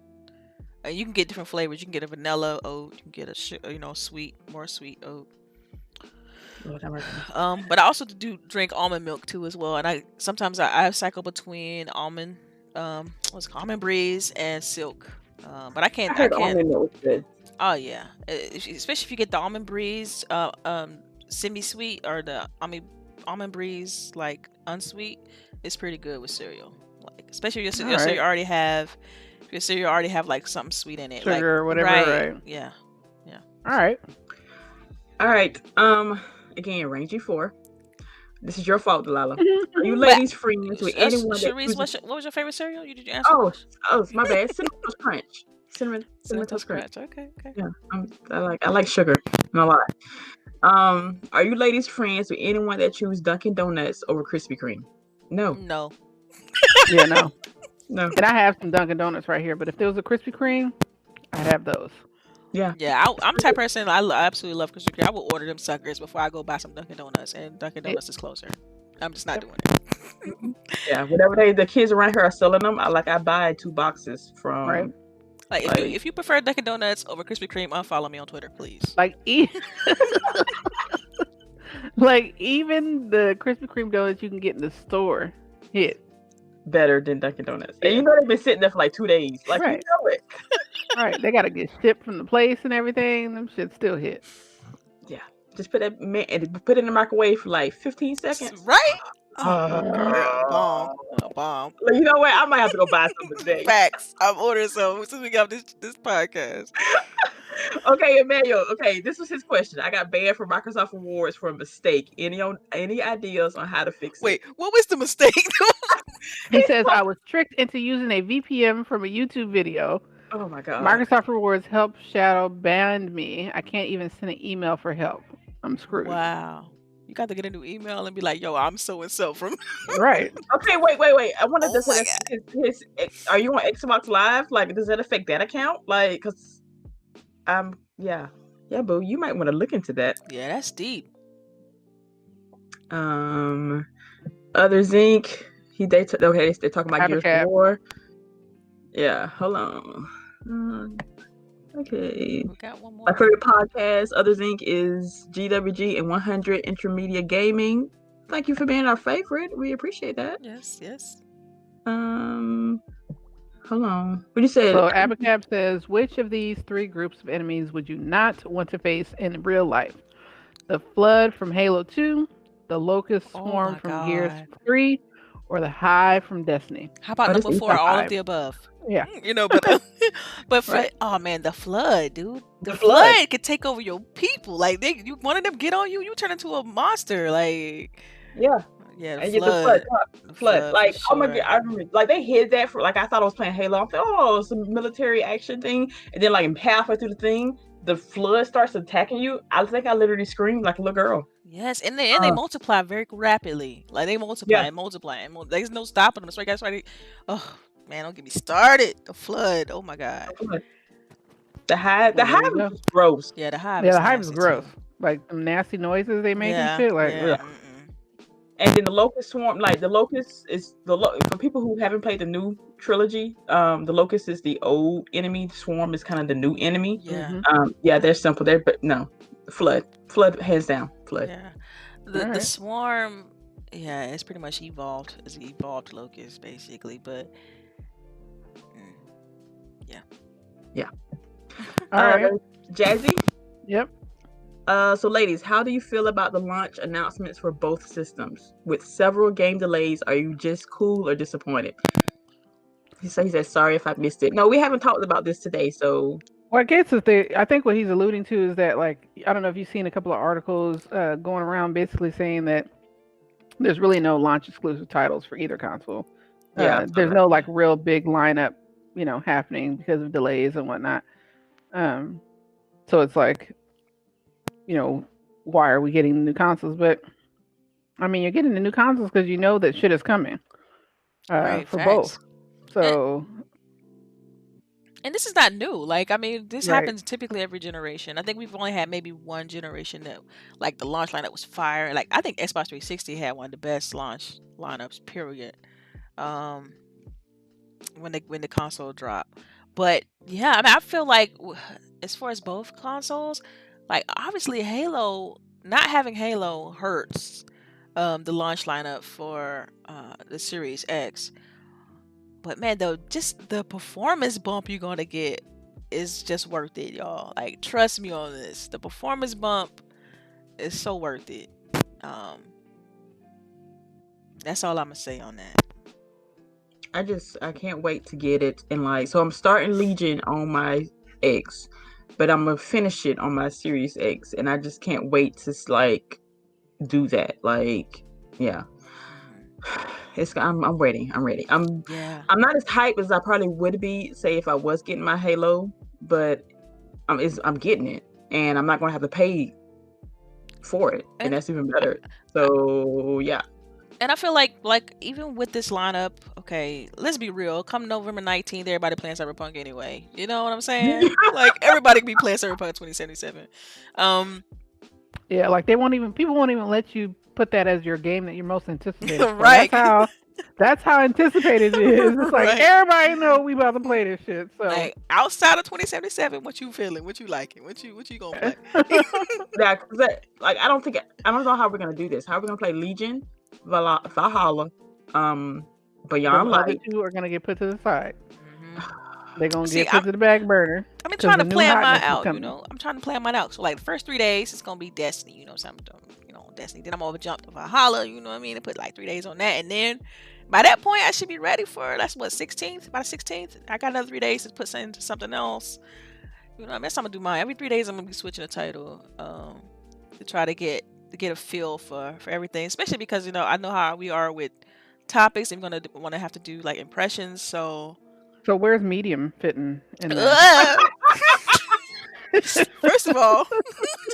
You can get different flavors. You can get a vanilla oat. You can get a more sweet oat. But I also drink almond milk too as well. And I sometimes I cycle between almond almond breeze and silk. But I can't. I heard almond milk was good. Oh yeah, especially if you get the almond breeze, semi-sweet or the almond breeze like unsweet, it's pretty good with cereal. Like especially if All your cereal right. already have, if your cereal already have like something sweet in it, like Sugar or whatever, right, right? yeah, yeah. All right. All right. Again, Rangy 4. This is your fault, Delilah. Are you But ladies friends with anyone that Sharice, chooses? what was your favorite cereal? Did you answer the Oh, question? oh, it's my bad. Cinnamon Toast Crunch. Cinnamon Cinnamon Toast Toast Crunch. Crunch. Okay, okay. Yeah, I like sugar. No lie. Are you ladies friends with anyone that choose Dunkin' Donuts over Krispy Kreme? No, No. Yeah, no. no. And I have some Dunkin' Donuts right here, but if there was a Krispy Kreme, I'd have those. Yeah, Yeah, I'm the type of person I absolutely love Krispy Kreme. I will order them suckers before I go buy some Dunkin' Donuts, and Dunkin' It, Donuts is closer. I'm just not yep. doing it. yeah. Whatever the kids around here are selling them, I buy 2 boxes Right. from Like like. if you prefer Dunkin' Donuts over Krispy Kreme, unfollow me on Twitter, please. Like like even the Krispy Kreme donuts you can get in the store hit. Better than Dunkin' Donuts. And Yeah. you know they've been sitting there for like 2 days. Like you Right. know it. Right. They gotta get shipped from the place and everything. Them shit still hit. Yeah. Just put it in the microwave for like 15 seconds. Right? Oh, girl, bomb, Oh. bomb. Like, you know what? I might have to go buy some today. Facts. I'm ordering some as soon as we get off this podcast. Okay, Emmanuel. Okay, this was his question. I got banned from Microsoft Awards for a mistake. Any ideas on how to fix it? Wait, what was the mistake? He says I was tricked into using a VPN from a YouTube video. Oh my god. Microsoft Rewards help shadow banned me. I can't even send an email for help. I'm screwed. Wow. You got to get a new email and be like, yo, I'm so and so from. Right. Okay, wait. I want to Oh my his are you on Xbox Live? Like, does that affect that account? Like, cause yeah, boo, you might want to look into that. Yeah, that's deep. Other Zinc. They're talking about Gears Abacab. of War. Yeah, hold on. Okay. We got one more. My favorite podcast, Other Zinc, is GWG and 100 Intermedia Gaming. Thank you for being our favorite. We appreciate that. Yes. Hold on. What you said? So Abacab says, which of these 3 groups of enemies would you not want to face in real life? The Flood from Halo 2, the Locust Swarm my from Gears God. 3, or the Hive from Destiny? How about this number is 4? the All of Hive. the above. Yeah. You know, but Right. oh man, the Flood, dude. The Flood. Flood could take over your people. Like one of them get on you, you turn into a monster. Like Yeah. yeah, And the get the Flood. flood. Like, for oh my sure. god, I remember, like they hid that for like I thought I was playing Halo. I'm like, oh, it's a military action thing, and then like halfway through the thing, the flood starts attacking you. I think I literally screamed like a little girl. Yes, and they multiply very rapidly. Like they multiply Yeah. and multiply and there's no stopping them. So that's why oh man, don't get me started. The Flood. Oh my god. The Hive. Well, The there you Hive go. is gross. Yeah, the Hive. Yeah, is the Hive is nasty, gross. too. Like them nasty noises they make Yeah, and shit. Like, yeah. ugh. And then the Locust Swarm, like the Locust is for people who haven't played the new trilogy. The Locust is the old enemy. The Swarm is kind of the new enemy. Yeah. Yeah, they're simple. But no, Flood, hands down, Flood. Yeah. The Swarm, yeah, it's pretty much evolved. It's an evolved Locust, basically. But yeah. All right. Jazzy. Yep. So ladies, how do you feel about the launch announcements for both systems? With several game delays, are you just cool or disappointed? He said, sorry if I missed it. No, we haven't talked about this today, so. Well, I guess I think what he's alluding to is that, like, I don't know if you've seen a couple of articles going around basically saying that there's really no launch exclusive titles for either console. Yeah. There's no like real big lineup, happening because of delays and whatnot. So it's like, why are we getting the new consoles? But I mean, you're getting the new consoles because you know that shit is coming right, for facts. both. So. And this is not new. Like, I mean, this Right. happens typically every generation. I think we've only had maybe one generation that, like, the launch lineup was fire. Like, I think Xbox 360 had one of the best launch lineups, period. When the console dropped. But yeah, I mean, I feel like as far as both consoles, like obviously not having Halo hurts the launch lineup for the Series X. But man, though, just the performance bump you're gonna get is just worth it, y'all. Like, trust me on this. The performance bump is so worth it. Um, that's all I'm gonna say on that. I can't wait to get it. And like, so I'm starting Legion on my X, but I'm gonna finish it on my Series X, and I just can't wait to like do that. Like, yeah. I'm ready. I'm ready. I'm not as hyped as I probably would be, say, if I was getting my Halo, but I'm getting it, and I'm not gonna have to pay for it, and that's even better. So yeah. And I feel like even with this lineup, okay, let's be real. Come November 19th, everybody playing Cyberpunk anyway. You know what I'm saying? Like, everybody can be playing Cyberpunk 2077. Yeah, like people won't even let you put that as your game that you're most anticipated for. Right. That's how anticipated it is. It's like, right. Everybody know we about to play this shit. So like, outside of 2077, what you feeling? What you liking? What you gonna play? Yeah, cause I don't know how we're gonna do this. How are we gonna play Legion, Valhalla, Beyond Light? The other two are gonna get put to the side. They're gonna get put to the back burner. I've been trying to plan mine out, you know. I'm trying to plan mine out. So like the first 3 days, it's gonna be Destiny, you know, something, you know, Destiny. Then I'm over jump to Valhalla, you know what I mean, and put like 3 days on that, and then by that point, I should be ready for that's what 16th. By the 16th, I got another 3 days to put into something else. You know, I mean, that's how I'm gonna do mine. Every 3 days, I'm gonna be switching the title to try to get a feel for everything, especially because, you know, I know how we are with topics. I'm gonna want to have to do like impressions. So where's medium fitting in that? First of all,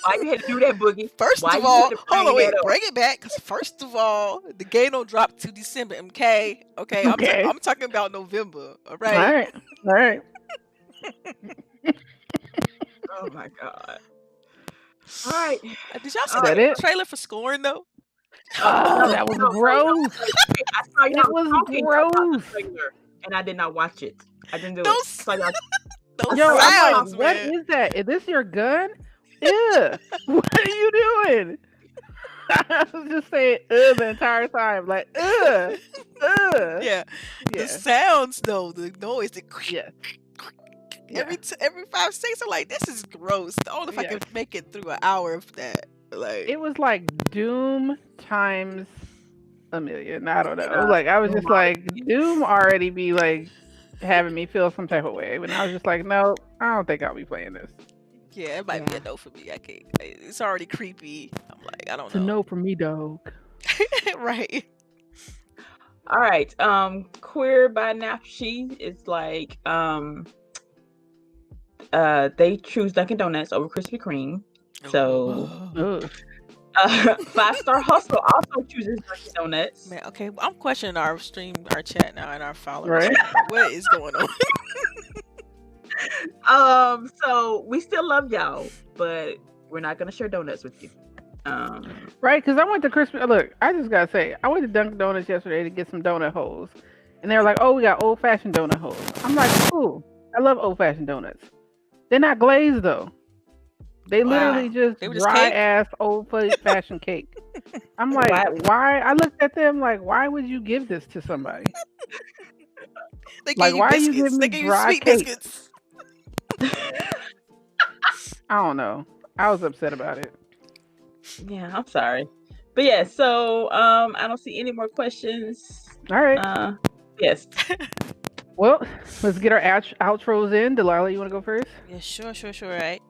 why you had to do that, Boogie? First of all, hold on, wait, bring it back. Because first of all, the game don't drop to December. Okay. I'm talking about November. All right. All right. Oh my god. All right. Did y'all see the trailer for Scorn though? Oh, that was gross. I saw y'all talking about the trailer, and I did not watch it. I didn't do it. Yo, I'm like, what is that? Is this your gun? Ew. What are you doing? I was just saying the entire time. Like, Yeah. The sounds though, the noise, every 5 seconds, I'm like, this is gross. I don't know if I can make it through an hour of that. Like, it was like Doom times a million. I don't know. Like, I was just like, Doom already be like having me feel some type of way, but I was just like, no, I don't think I'll be playing this. Yeah, it might be a no for me. I can't. It's already creepy. I'm like, I don't know. It's a no for me, dog. Right. All right. Queer by Nafshi is like they choose Dunkin' Donuts over Krispy Kreme. So 5-Star Hustle also chooses Dunkin' Donuts. Man, okay, I'm questioning our chat now, and our followers. Right? What is going on? So we still love y'all, but we're not gonna share donuts with you. Right? Because I went to Krispy. Look, I just gotta say, I went to Dunkin' Donuts yesterday to get some donut holes, and they were like, "Oh, we got old-fashioned donut holes." I'm like, "Cool, I love old-fashioned donuts." They're not glazed though. They literally just dry ass old-fashioned cake. I'm like, why? I looked at them like, why would you give this to somebody? Like, why are you giving me dry cake? Biscuits. I don't know. I was upset about it. Yeah, I'm sorry. But yeah, so I don't see any more questions. All right. Yes. Well, let's get our outros in. Delilah, you want to go first? Yeah, sure. Right.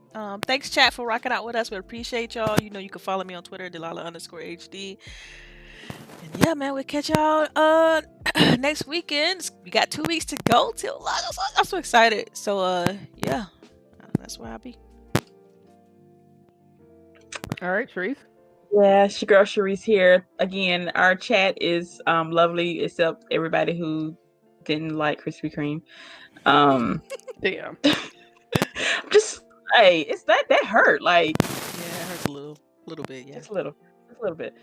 Thanks, chat, for rocking out with us. We appreciate y'all. You know, you can follow me on Twitter, Delilah_HD. And yeah, man, we'll catch y'all next weekend. We got 2 weeks to go till I'm so excited. So yeah, that's where I'll be. All right, CHAREECE. Yeah, it's your girl CHAREECE here. Again, our chat is lovely, except everybody who didn't like Krispy Kreme. Damn. Just it's that hurt. Like, yeah, it hurts a little bit. Yeah, just a little bit.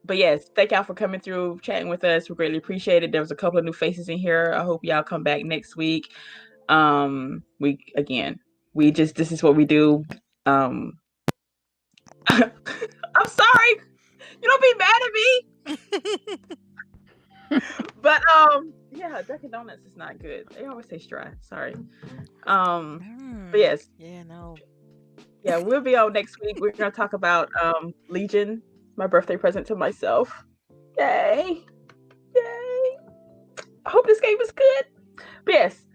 But yes, thank y'all for coming through, chatting with us. We greatly appreciate it. There was a couple of new faces in here. I hope y'all come back next week. This is what we do. I'm sorry. You don't be mad at me. But yeah, Dunkin' Donuts is not good. They always taste dry. Sorry. But yes, Yeah, no. yeah, we'll be on next week. We're gonna talk about Legion, my birthday present to myself. Yay! Yay! I hope this game is good. But yes,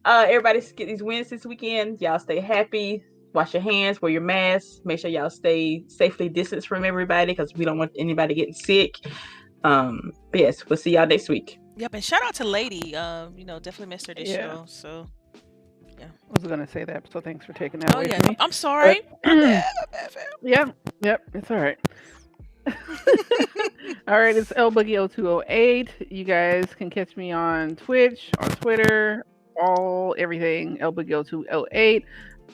everybody get these wins this weekend. Y'all stay happy. Wash your hands. Wear your masks. Make sure y'all stay safely distanced from everybody because we don't want anybody getting sick. But yes, we'll see y'all next week. Yep, and shout out to Lady. Definitely missed her this show. So I was gonna say that, so thanks for taking that away yeah, from me. I'm sorry. My bad, fam. Yep, it's all right. All right, it's LBOOGIE0208. You guys can catch me on Twitch, on Twitter, everything LBOOGIE0208.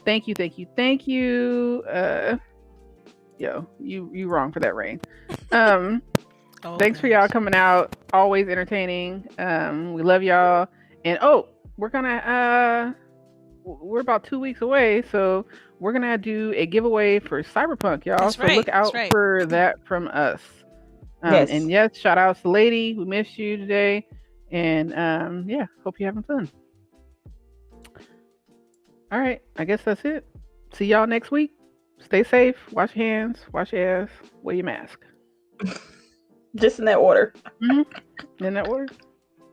Thank you. You wrong for that, Rain. Thanks for y'all coming out. Always entertaining. We love y'all. And we're about 2 weeks away, so we're gonna do a giveaway for Cyberpunk, y'all. That's so right. Look out for that from us. Yes. And yes, shout outs to Lady. We missed you today. And hope you're having fun. All right, I guess that's it. See y'all next week. Stay safe. Wash your hands. Wash your ass. Wear your mask. Just in that order. In that order.